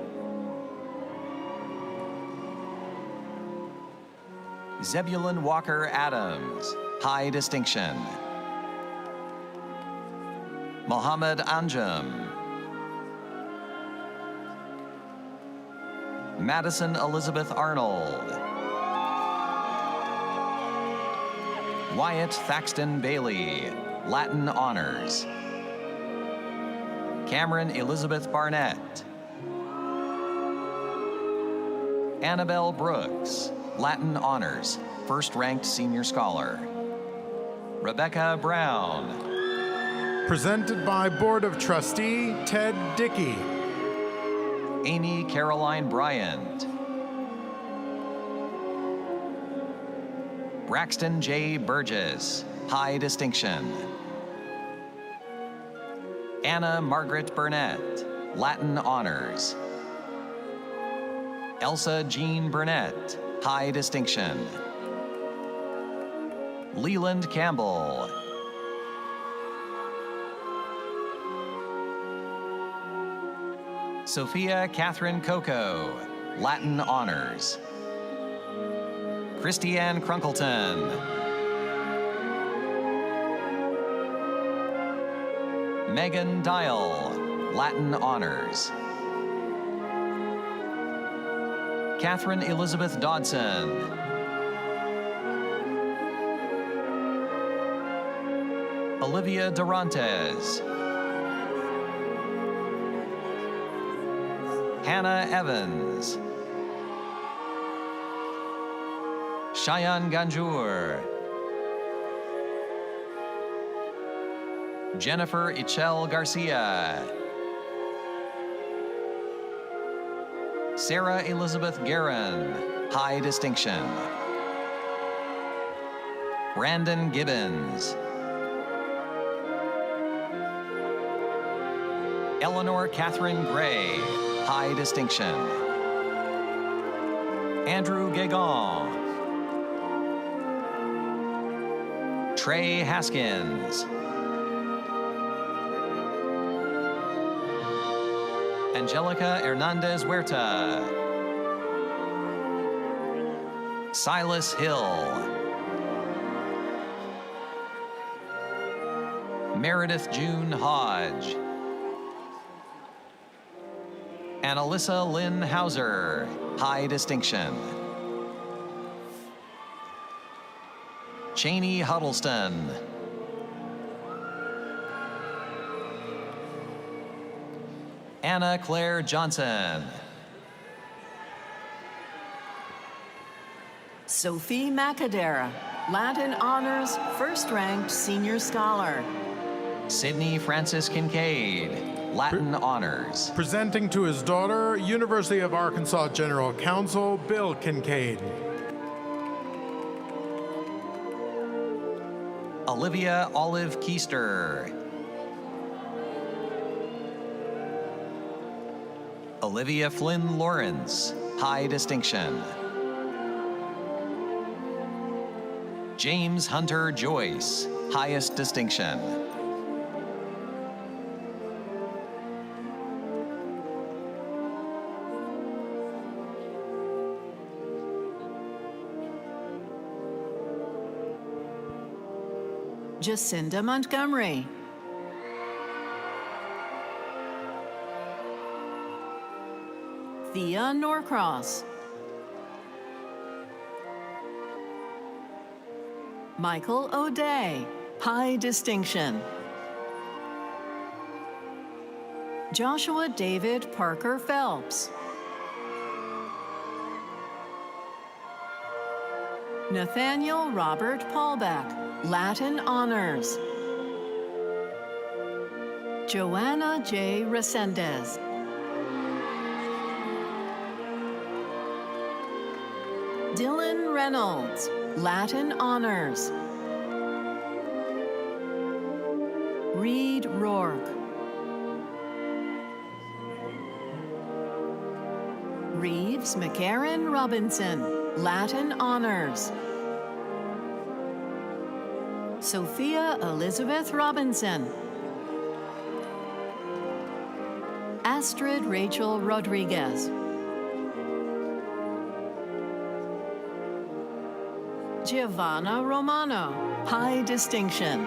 Zebulon Walker Adams, High Distinction. Mohammed Anjum. Madison Elizabeth Arnold. Wyatt Thaxton Bailey, Latin Honors. Cameron Elizabeth Barnett. Annabelle Brooks, Latin Honors, first-ranked senior scholar. Rebecca Brown. Presented by Board of Trustee Ted Dickey. Amy Caroline Bryant. Braxton J. Burgess, High Distinction. Anna Margaret Burnett, Latin Honors. Elsa Jean Burnett, High Distinction. Leland Campbell. Sophia Catherine Coco, Latin Honors. Christiane Crunkleton. Megan Dial, Latin Honors. Catherine Elizabeth Dodson. Olivia Durantes. Hannah Evans. Cheyenne Ganjour. Jennifer Ichel Garcia. Sarah Elizabeth Guerin, High Distinction. Brandon Gibbons. Eleanor Catherine Gray, High Distinction. Andrew Guégan. Trey Haskins. Angelica Hernandez Huerta. Silas Hill. Meredith June Hodge. And Alyssa Lynn Hauser, High Distinction. Cheney Huddleston. Anna Claire Johnson. Sophie Macadera, Latin Honors, first-ranked senior scholar. Sydney Francis Kincaid, Latin Honors. Presenting to his daughter, University of Arkansas General Counsel Bill Kincaid. Olivia Olive Keister. Olivia Flynn Lawrence, High Distinction. James Hunter Joyce, Highest Distinction. Jacinda Montgomery. Thea Norcross. Michael O'Day, high distinction. Joshua David Parker Phelps. Nathaniel Robert Paulbeck, Latin honors. Joanna J. Resendez. Dylan Reynolds, Latin honors. Reed Rourke. Reeves McCarran Robinson, Latin honors. Sophia Elizabeth Robinson. Astrid Rachel Rodriguez. Giovanna Romano, high distinction.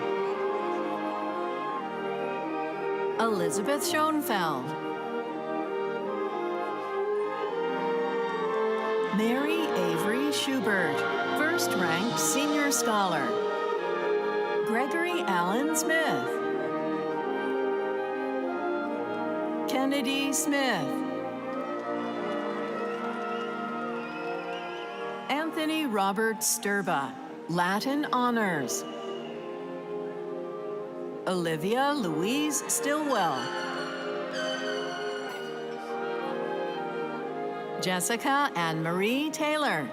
Elizabeth Schoenfeld. Mary Avery Schubert, first-ranked senior scholar. Gregory Allen Smith. Kennedy Smith. Anthony Robert Sturba, Latin honors. Olivia Louise Stillwell. Jessica Anne-Marie Taylor.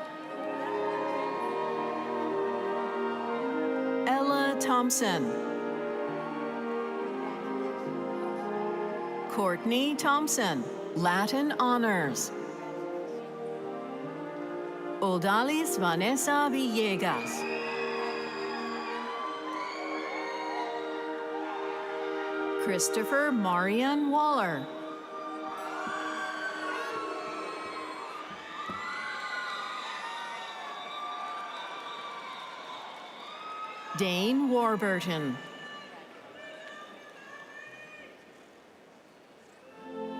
Ella Thompson. Courtney Thompson, Latin honors. Odalis Vanessa Villegas. Christopher Marian Waller. Dane Warburton.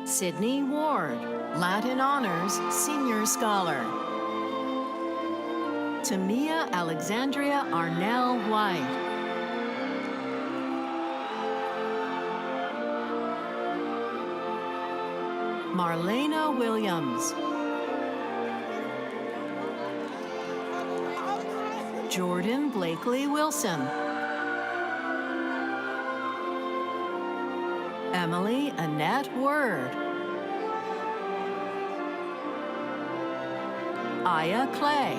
Sydney Ward, Latin honors, senior scholar. Tamia Alexandria Arnell White. Marlena Williams. Jordan Blakely Wilson. Emily Annette Word. Aya Clay.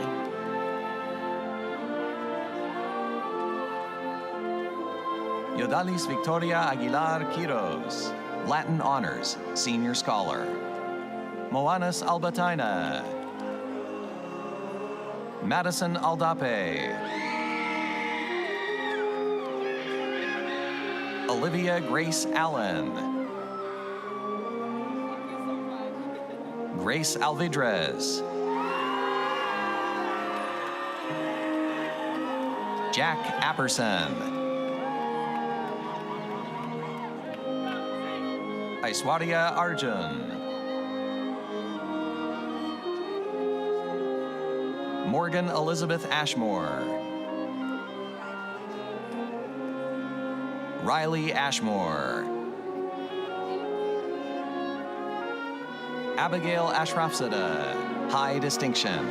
Yodalis Victoria Aguilar Quiros, Latin honors, senior scholar. Moanis Albertina. Madison Aldape. Olivia Grace Allen. Grace Alvidrez. Jack Apperson. Aishwarya Arjun. Morgan Elizabeth Ashmore. Riley Ashmore. Abigail Ashrafzadeh, high distinction.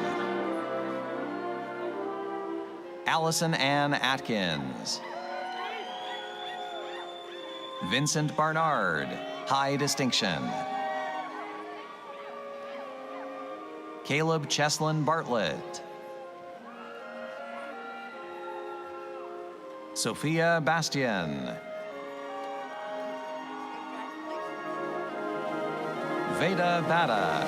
Allison Ann Atkins. Vincent Barnard, high distinction. Caleb Cheslin Bartlett. Sophia Bastian. Veda Bada.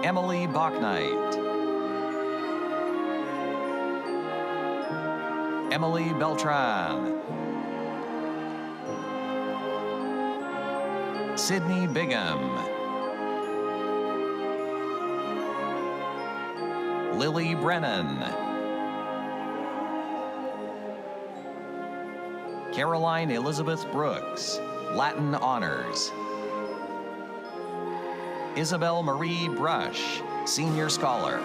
Emily Bachnight. Emily Beltran. Sydney Bigham. Lily Brennan. Caroline Elizabeth Brooks. Latin honors. Isabel Marie Brush, Senior Scholar.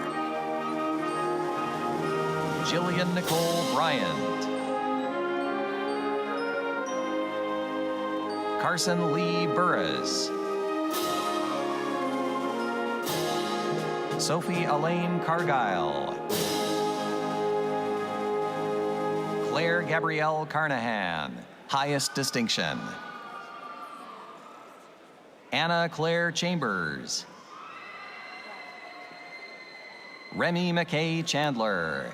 Jillian Nicole Bryant. Carson Lee Burris. Sophie Elaine Cargyle. Claire Gabrielle Carnahan, highest distinction. Anna Claire Chambers. Remy McKay Chandler.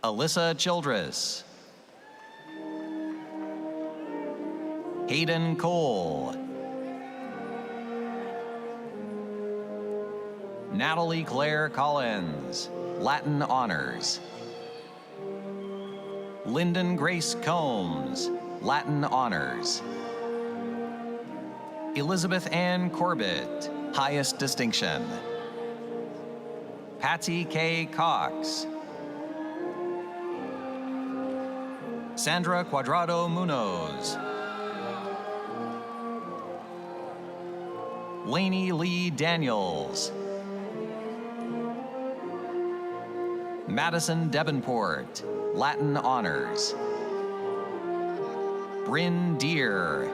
Alyssa Childress. Hayden Cole. Natalie Claire Collins, Latin honors. Lyndon Grace Combs, Latin honors. Elizabeth Ann Corbett, highest distinction. Patsy K. Cox. Sandra Cuadrado Munoz. Lainey Lee Daniels. Madison Debenport, Latin honors. Bryn Deere.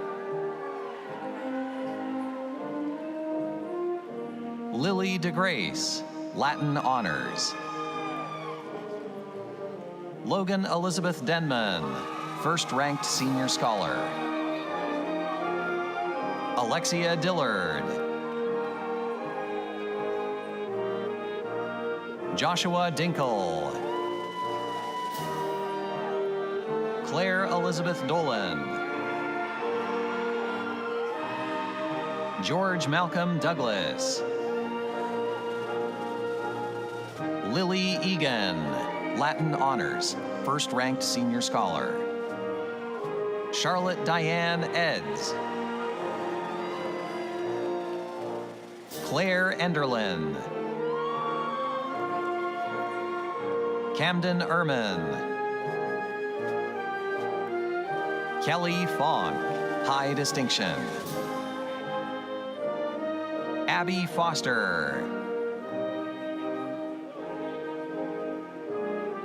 Lily DeGrace, Latin honors. Logan Elizabeth Denman, first-ranked senior scholar. Alexia Dillard. Joshua Dinkle. Claire Elizabeth Dolan. George Malcolm Douglas. Lily Egan, Latin honors, first-ranked senior scholar. Charlotte Diane Eds. Claire Enderlin. Camden Ehrman. Kelly Fonk, high distinction. Abby Foster.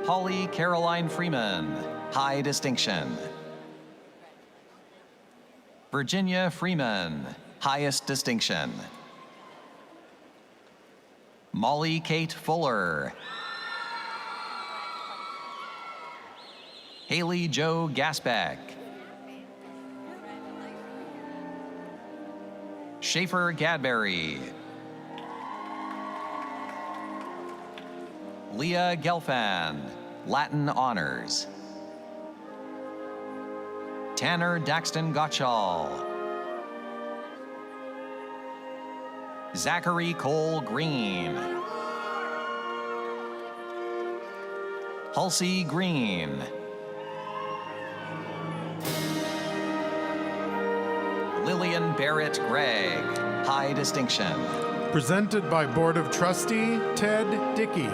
Holly Caroline Freeman, high distinction. Virginia Freeman, highest distinction. Molly Kate Fuller. Haley Jo Gasbeck. Schaefer Gadberry. Leah Gelfand, Latin honors. Tanner Daxton Gottschall. Zachary Cole Green. Halsey Green. Lillian Barrett Gregg, high distinction. Presented by Board of Trustee Ted Dickey.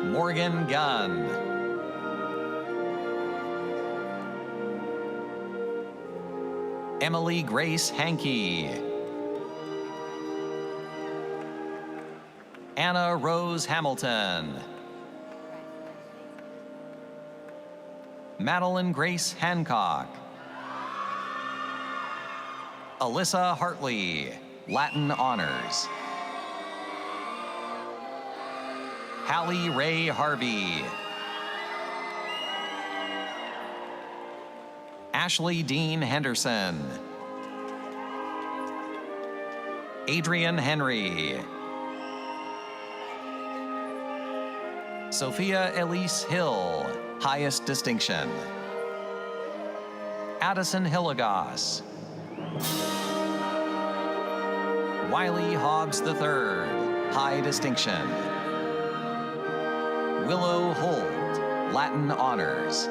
Morgan Gunn. Emily Grace Hankey. Anna Rose Hamilton. Madeline Grace Hancock. Alyssa Hartley, Latin honors. Hallie Ray Harvey. Ashley Dean Henderson. Adrian Henry. Sophia Elise Hill, highest distinction. Addison Hilligoss. Wiley Hobbs III, high distinction. Willow Holt, Latin honors.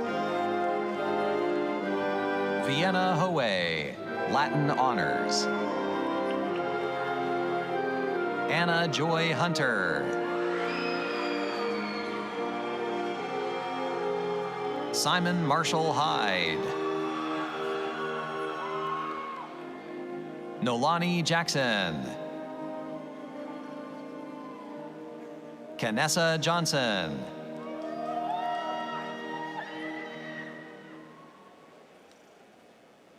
Vienna Hoey, Latin honors. Anna Joy Hunter. Simon Marshall Hyde. Nolani Jackson. Kanessa Johnson.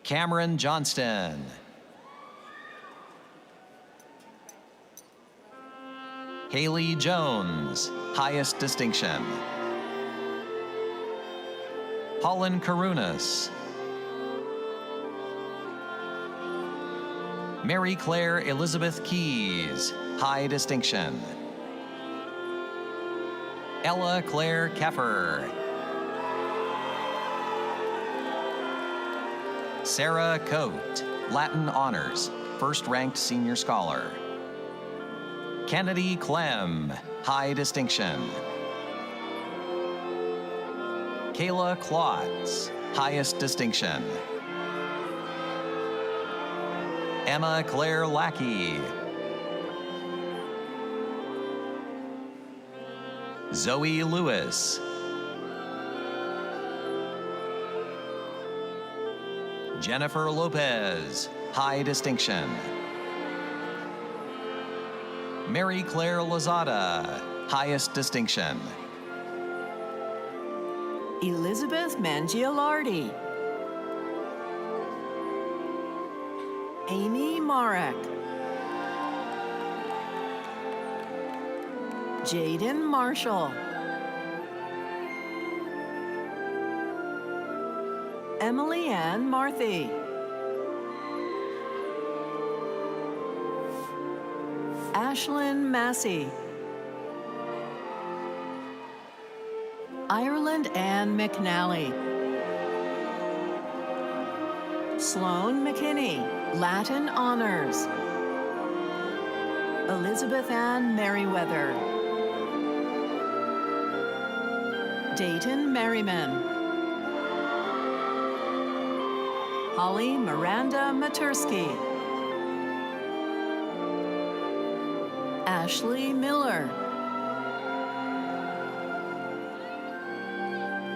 Cameron Johnston. Haley Jones, highest distinction. Paulin Karunas. Mary Claire Elizabeth Keys, high distinction. Ella Claire Keffer. Sarah Coate, Latin honors, first-ranked senior scholar. Kennedy Clem, high distinction. Kayla Klotz, highest distinction. Emma Claire Lackey. Zoe Lewis. Jennifer Lopez, high distinction. Mary Claire Lozada, highest distinction. Elizabeth Mangialardi. Amy Marek. Jaden Marshall. Emily Ann Marthy. Ashlyn Massey. Ireland Ann McNally. Sloan McKinney, Latin honors. Elizabeth Ann Merriweather. Dayton Merriman. Holly Miranda Matursky. Ashley Miller.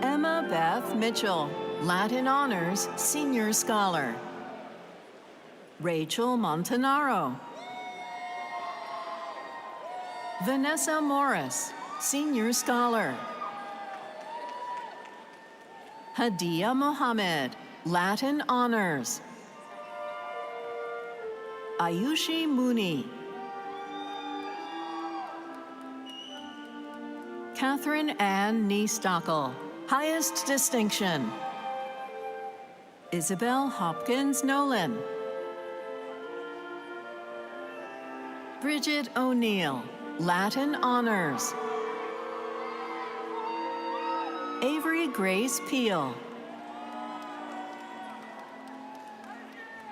Emma Beth Mitchell, Latin honors, senior scholar. Rachel Montanaro. Vanessa Morris, senior scholar. Hadia Mohammed, Latin honors. Ayushi Mooney. Catherine Ann Niestockel, highest distinction. Isabel Hopkins Nolan. Bridget O'Neill, Latin honors. Avery Grace Peel.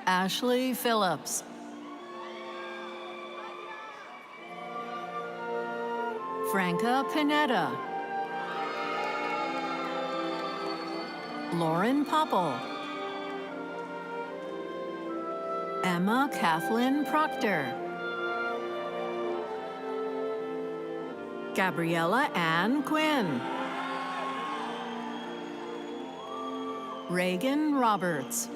Ashley Phillips. Franca Pineda. Lauren Popple. Emma Kathleen Proctor. Gabriella Ann Quinn. Reagan Roberts.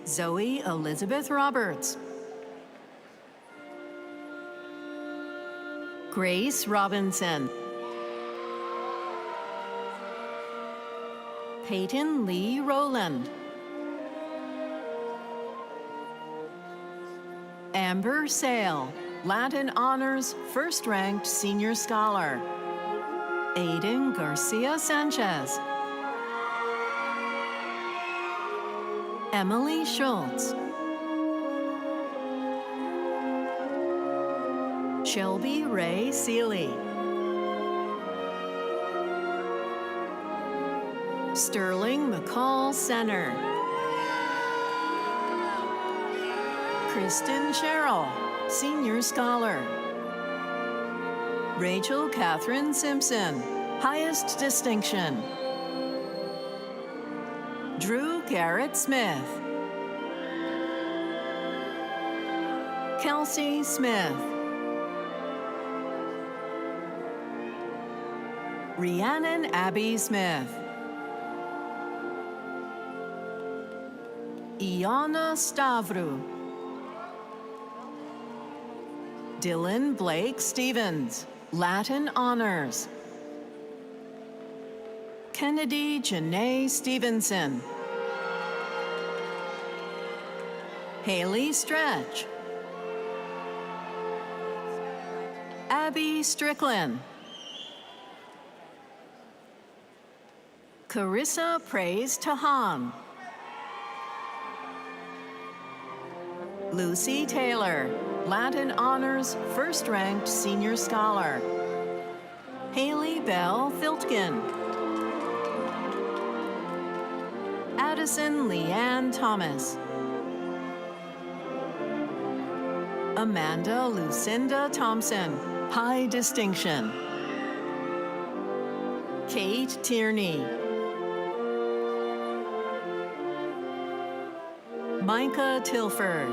Zoe Elizabeth Roberts. Grace Robinson. Peyton Lee Rowland. Amber Sale, Latin honors, first-ranked senior scholar. Aiden Garcia Sanchez. Emily Schultz. Shelby Ray Seeley. Sterling McCall Center. Kristen Sherrill, senior scholar. Rachel Catherine Simpson, highest distinction. Drew Garrett Smith. Kelsey Smith. Rhiannon Abby Smith. Iana Stavru. Dylan Blake Stevens, Latin Honors. Kennedy Janae Stevenson. Haley Stretch. Abby Strickland. Carissa Praise Tahan. Lucy Taylor, Latin Honors First-Ranked Senior Scholar. Haley Bell Filtgen. Addison Leanne Thomas. Amanda Lucinda Thompson, High Distinction. Kate Tierney. Micah Tilford.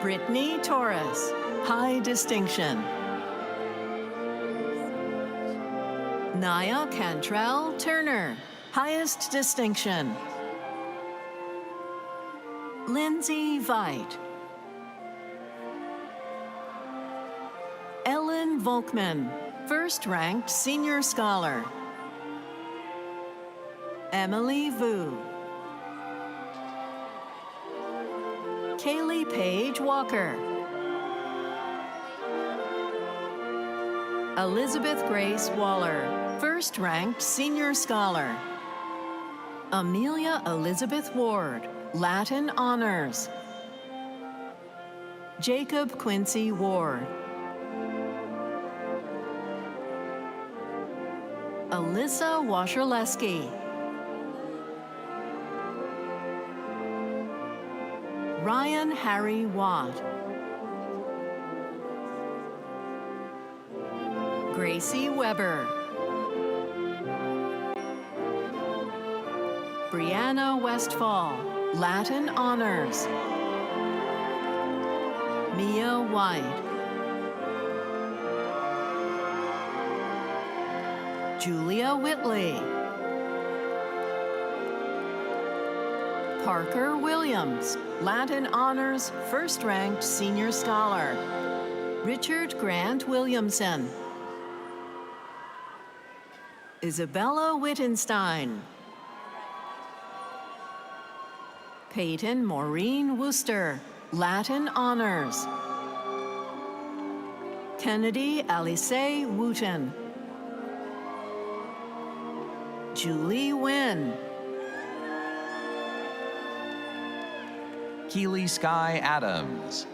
Brittany Torres, High Distinction. Naya Cantrell Turner, Highest Distinction. Lindsay Veit. Ellen Volkman, First-Ranked Senior Scholar. Emily Vu. Kaylee Page Walker. Elizabeth Grace Waller, First-Ranked Senior Scholar. Amelia Elizabeth Ward, Latin Honors. Jacob Quincy Ward. Alyssa Washerleski. Ryan Harry Watt. Gracie Weber. Brianna Westfall, Latin Honors. Mia White. Julia Whitley. Parker Williams, Latin Honors First-Ranked Senior Scholar. Richard Grant Williamson. Isabella Wittenstein. Peyton Maureen Wooster, Latin Honors. Kennedy Alice Wooten. Julie Wynn. Keely Sky Adams.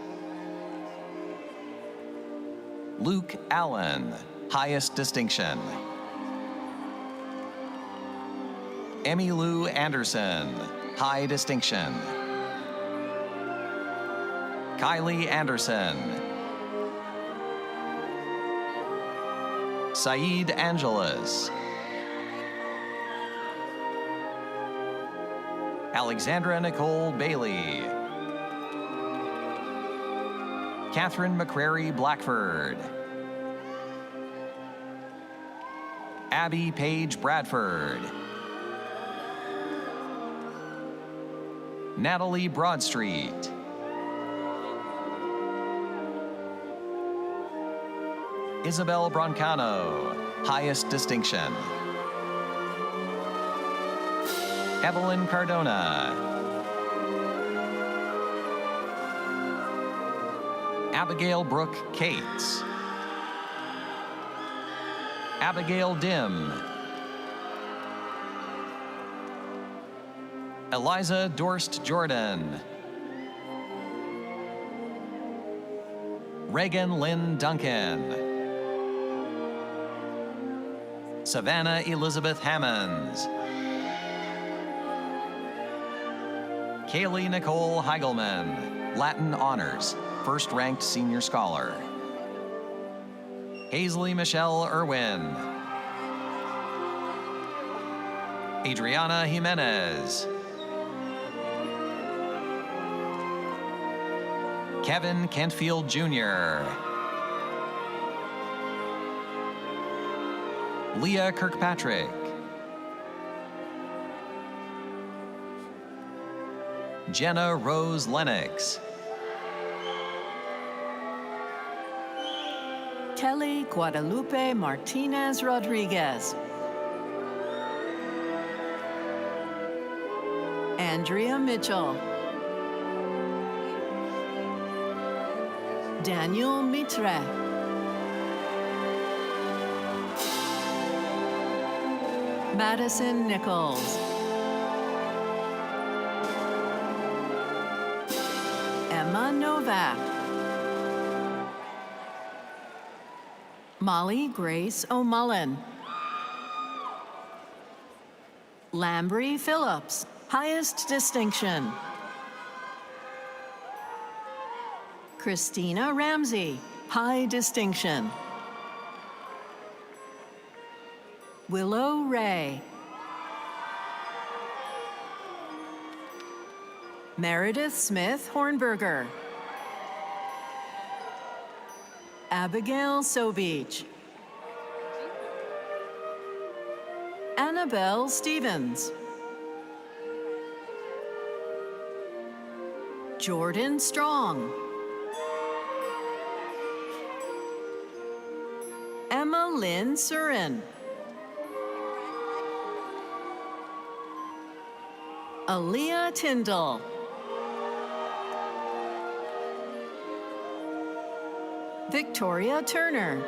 Luke Allen, Highest Distinction. Emmy Lou Anderson, High Distinction. Kylie Anderson. Saeed Angeles. Alexandra Nicole Bailey. Catherine McCrary Blackford. Abby Page Bradford. Natalie Broadstreet. Isabel Broncano, Highest Distinction. Evelyn Cardona. Abigail Brooke Cates. Abigail Dim. Eliza Dorst Jordan. Reagan Lynn Duncan. Savannah Elizabeth Hammonds. Kaylee Nicole Heigelman, Latin Honors, First-Ranked Senior Scholar. Hazley Michelle Irwin. Adriana Jimenez. Kevin Kentfield Jr., Leah Kirkpatrick, Jenna Rose Lennox, Kelly Guadalupe Martinez Rodriguez, Andrea Mitchell, Daniel Mitre, Madison Nichols, Emma Novak, Molly Grace O'Mullen, Lambry Phillips, highest distinction, Christina Ramsey, high distinction, Willow Ray, Meredith Smith Hornberger, Abigail Sobich, Annabelle Stevens, Jordan Strong, Emma Lynn Surin, Aaliyah Tyndall, Victoria Turner,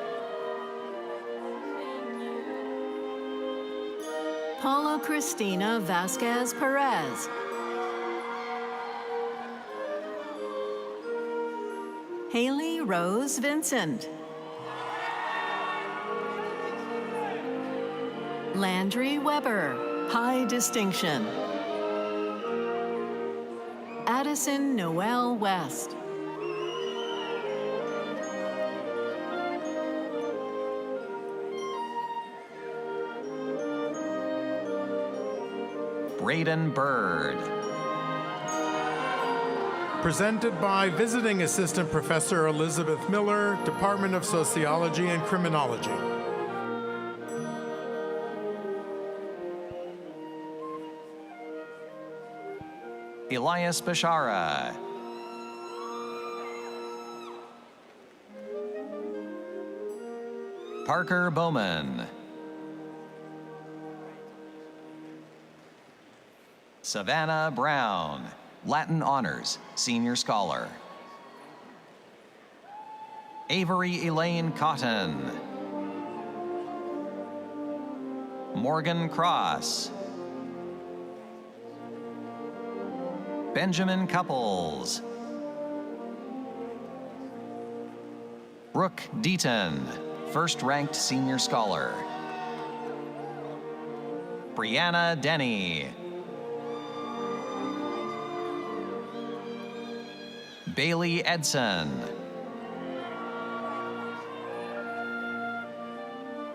Paula Cristina Vasquez Perez, Haley Rose Vincent, Landry Weber, high distinction, Addison Noel West, Braden Bird, Presented by Visiting Assistant Professor Elizabeth Miller, Department of Sociology and Criminology. Elias Bashara, Parker Bowman, Savannah Brown, Latin Honors, Senior Scholar, Avery Elaine Cotton, Morgan Cross, Benjamin Couples, Brooke Deaton, first-ranked Senior Scholar, Brianna Denny, Bailey Edson,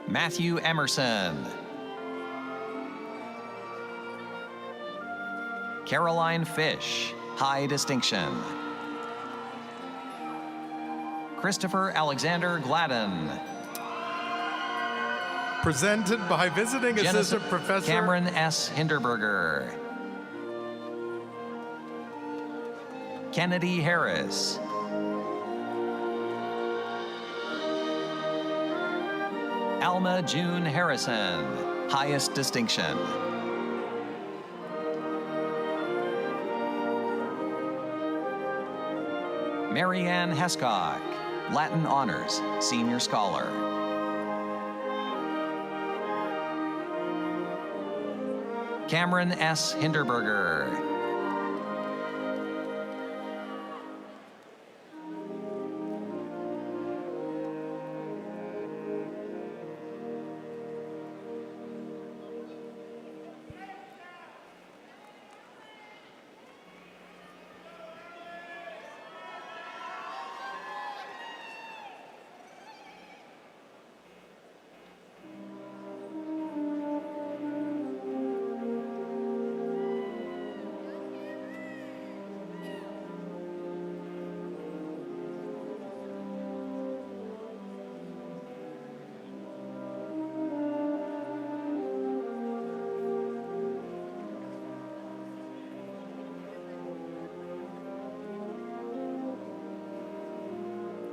Matthew Emerson, Caroline Fish, high distinction, Christopher Alexander Gladden, Presented by Visiting Assistant Professor Cameron S. Hinderberger, Kennedy Harris, Alma June Harrison, highest distinction, Marianne Hescock, Latin Honors, Senior Scholar, Cameron S. Hinderberger,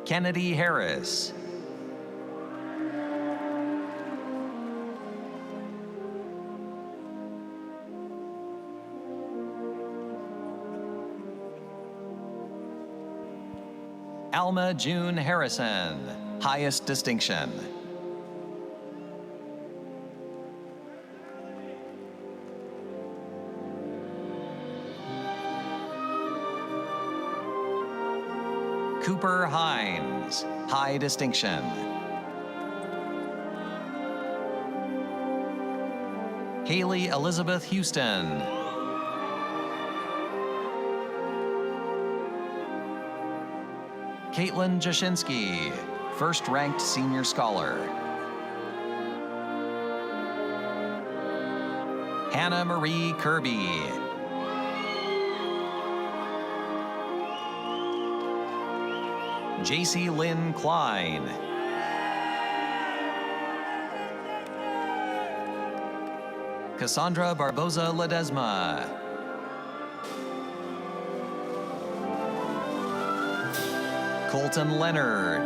Kennedy Harris. Alma June Harrison, highest distinction. Cooper Hines, high distinction. Haley Elizabeth Houston. Caitlin Jashinsky, first-ranked senior scholar. Hannah Marie Kirby. JC Lynn Klein. Cassandra Barboza Ledesma. Colton Leonard.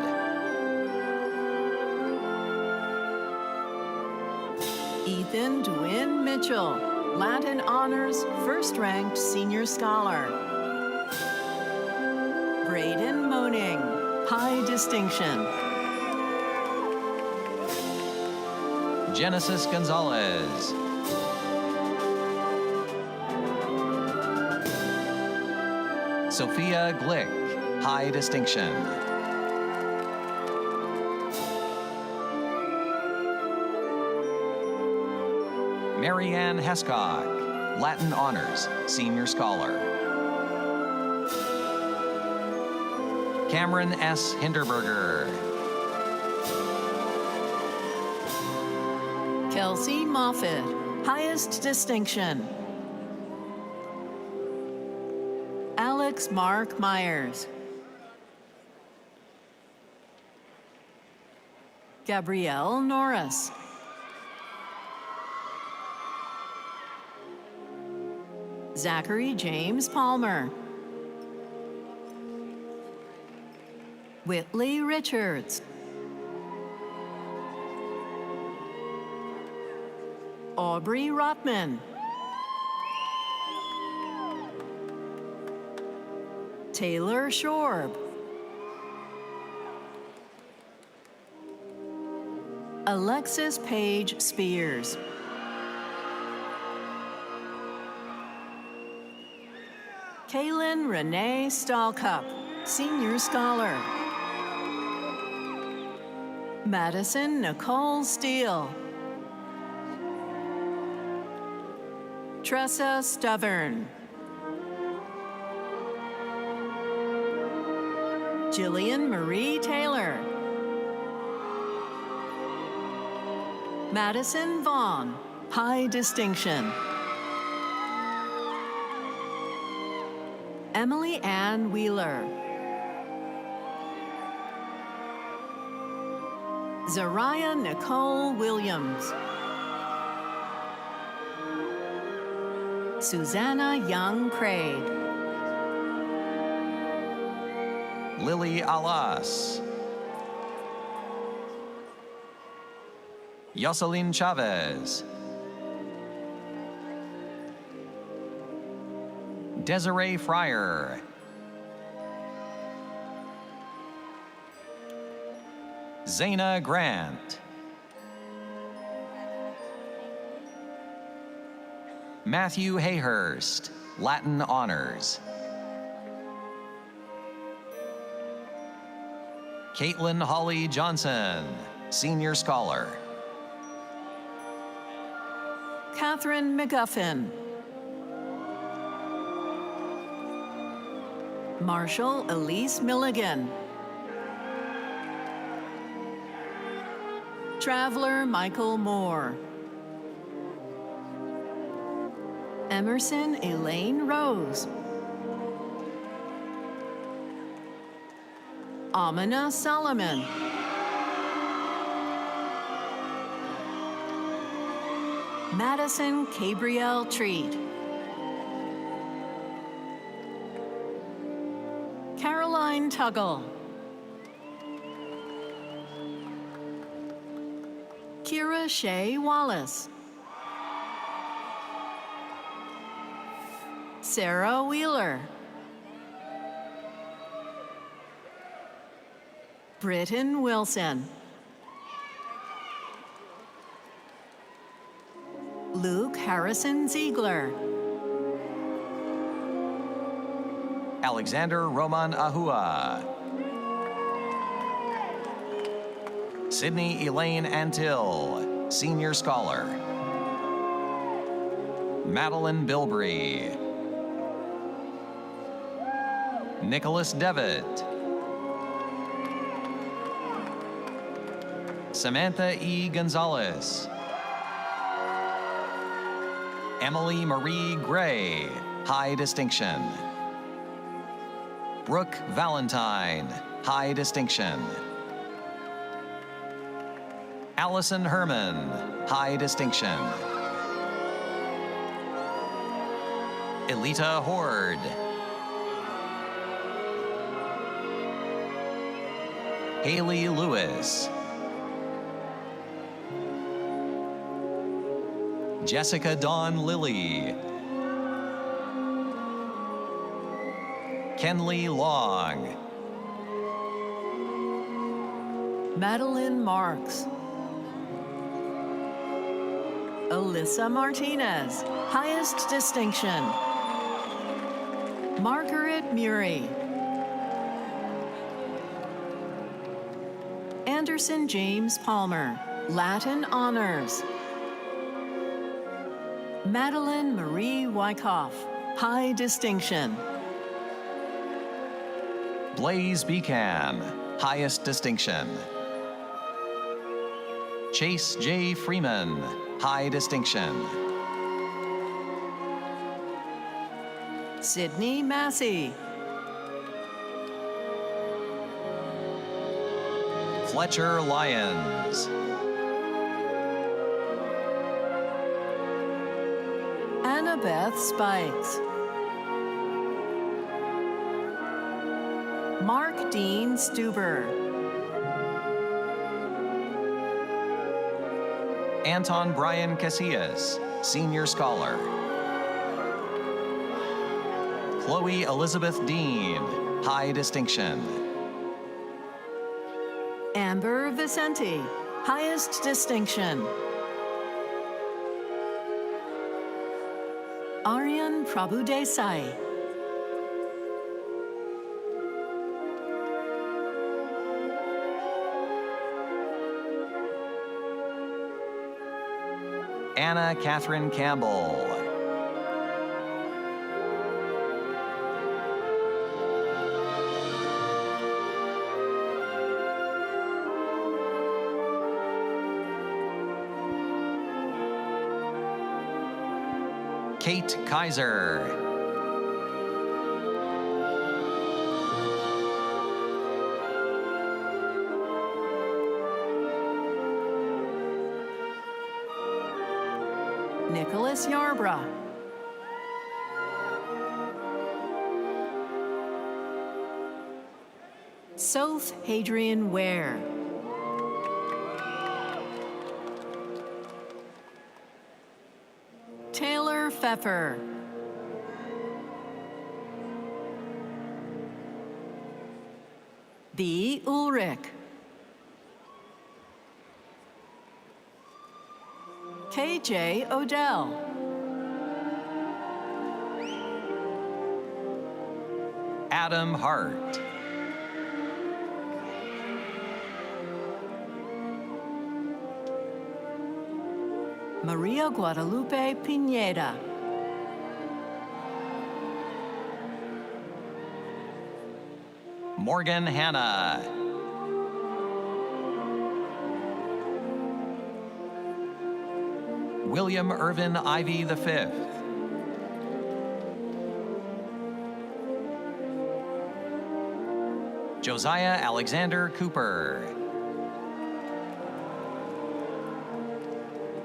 Ethan Dwayne Mitchell, Latin Honors, first-ranked senior scholar. Braden Moning, high distinction. Genesis Gonzalez. Sophia Glick, high distinction. Marianne Hescock, Latin Honors, senior scholar. Cameron S. Hinderberger. Kelsey Moffitt, highest distinction. Alex Mark Myers. Gabrielle Norris. Zachary James Palmer. Whitley Richards. Aubrey Rotman. Taylor Shorb. Alexis Page Spears. Kaylin Renee Stahlcup, senior scholar. Madison Nicole Steele. Tressa Stubborn. Jillian Marie Taylor. Madison Vaughn, high distinction. Emily Ann Wheeler. Zariah Nicole Williams. Susanna Young Craig. Lily Alas. Yoselin Chavez. Desiree Fryer. Zaina Grant. Matthew Hayhurst, Latin Honors. Caitlin Holly Johnson, Senior Scholar. Catherine McGuffin. Marshall Elise Milligan. Traveler Michael Moore. Emerson Elaine Rose. Amina Solomon. Madison Gabrielle Treat. Caroline Tuggle. Kira Shea Wallace. Sarah Wheeler. Britton Wilson. Luke Harrison Ziegler. Alexander Roman Ahua. Sydney Elaine Antill, Senior Scholar. Madeline Bilbrey. Nicholas Devitt. Samantha E. Gonzalez. Emily Marie Gray, High Distinction. Brooke Valentine, High Distinction. Allison Herman, High Distinction. Elita Horde. Haley Lewis. Jessica Dawn Lilly. Kenley Long. Madeline Marks. Alyssa Martinez, highest distinction. Margaret Murray. Anderson James Palmer, Latin honors. Madeline Marie Wyckoff, high distinction. Blaze Becan, highest distinction. Chase J. Freeman, high distinction. Sydney Massey. Fletcher Lyons. Annabeth Spikes. Mark Dean Stuber. Anton Brian Casillas, Senior Scholar. Chloe Elizabeth Dean, high distinction. Amber Vicente, highest distinction. Aryan Prabhudesai. Anna Catherine Campbell. Kate Kaiser. Nicholas Yarbrough. Soph Hadrian Ware. Taylor Pfeffer. B. Ulrich. KJ Odell. Adam Hart. Maria Guadalupe Pineda. Morgan Hanna. William Irvin Ivy V. Josiah Alexander Cooper.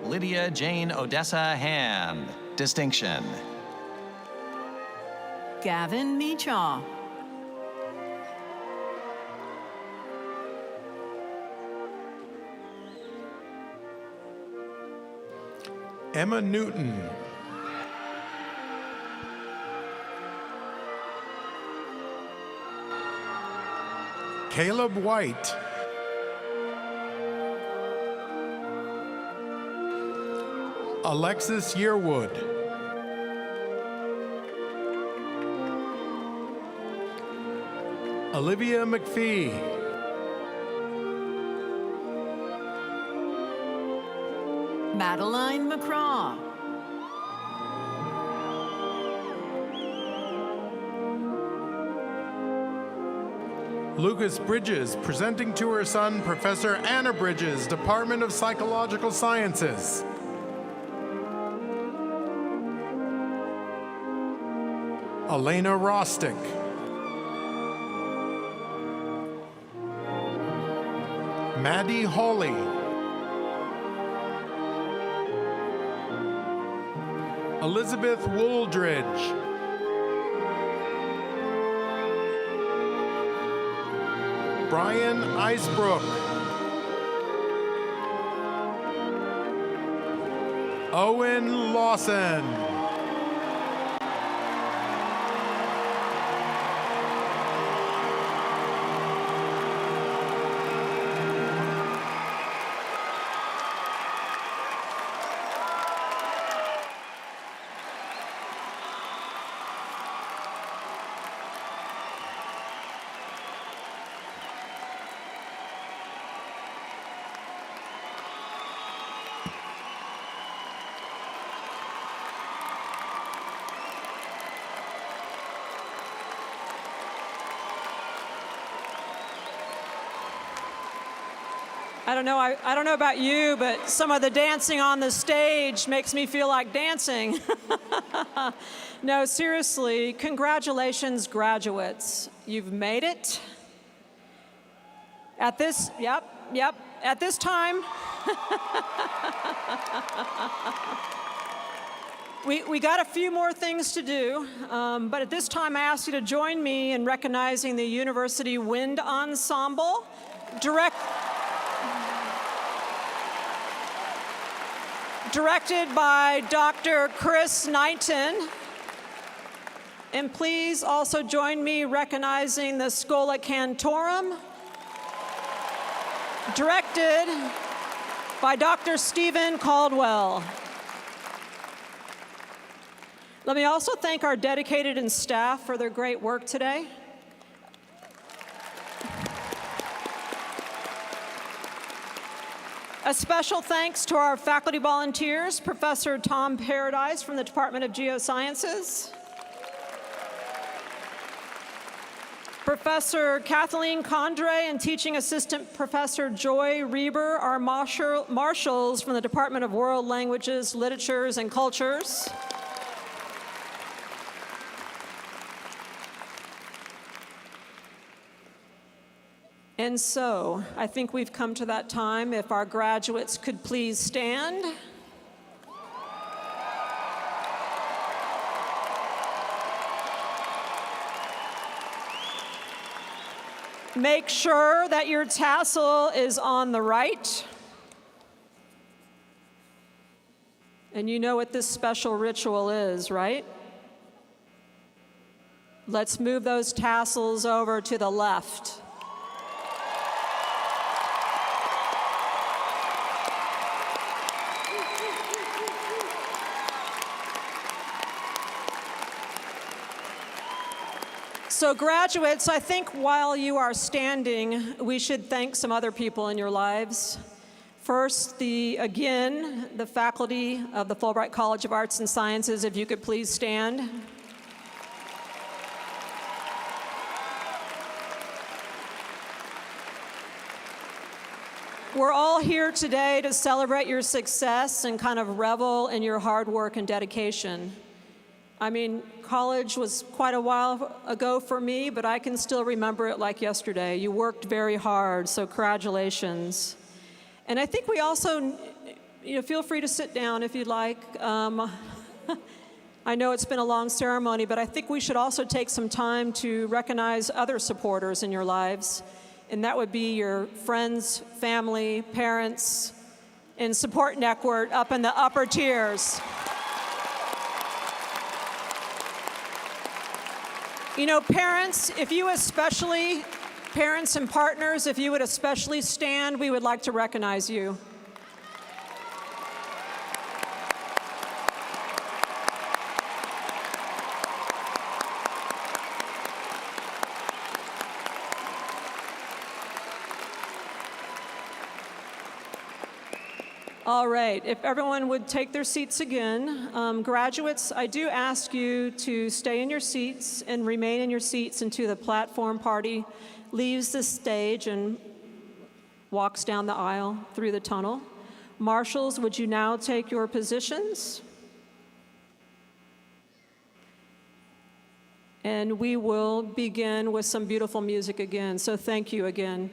Lydia Jane Odessa Hand, distinction. Gavin Meachaw. Emma Newton. Caleb White. Alexis Yearwood. Olivia McPhee. Madeline McCraw. Lucas Bridges, presenting to her son, Professor Anna Bridges, Department of Psychological Sciences. Elena Rostick. Maddie Hawley. Elizabeth Wooldridge. Brian Icebrook. Owen Lawson. I don't know about you, but some of the dancing on the stage makes me feel like dancing. No, seriously, congratulations, graduates. You've made it. At this time, we got a few more things to do, but at this time I ask you to join me in recognizing the University Wind Ensemble, directed by Dr. Chris Knighton. And please also join me recognizing the Schola Cantorum, directed by Dr. Stephen Caldwell. Let me also thank our dedicated and staff for their great work today. A special thanks to our faculty volunteers, Professor Tom Paradise from the Department of Geosciences, Professor Kathleen Condre and Teaching Assistant Professor Joy Reber, our marshals from the Department of World Languages, Literatures, and Cultures. And so, I think we've come to that time. If our graduates could please stand. Make sure that your tassel is on the right. And you know what this special ritual is, right? Let's move those tassels over to the left. So graduates, I think while you are standing, we should thank some other people in your lives. First, the faculty of the Fulbright College of Arts and Sciences, if you could please stand. We're all here today to celebrate your success and kind of revel in your hard work and dedication. I mean, college was quite a while ago for me, but I can still remember it like yesterday. You worked very hard, so congratulations. And I think we also, feel free to sit down if you'd like. I know it's been a long ceremony, but I think we should also take some time to recognize other supporters in your lives. And that would be your friends, family, parents, and support network up in the upper tiers. You know, parents, parents and partners, if you would especially stand, we would like to recognize you. All right, if everyone would take their seats again. Graduates, I do ask you to stay in your seats and remain in your seats until the platform party leaves the stage and walks down the aisle through the tunnel. Marshals, would you now take your positions? And we will begin with some beautiful music again, so thank you again.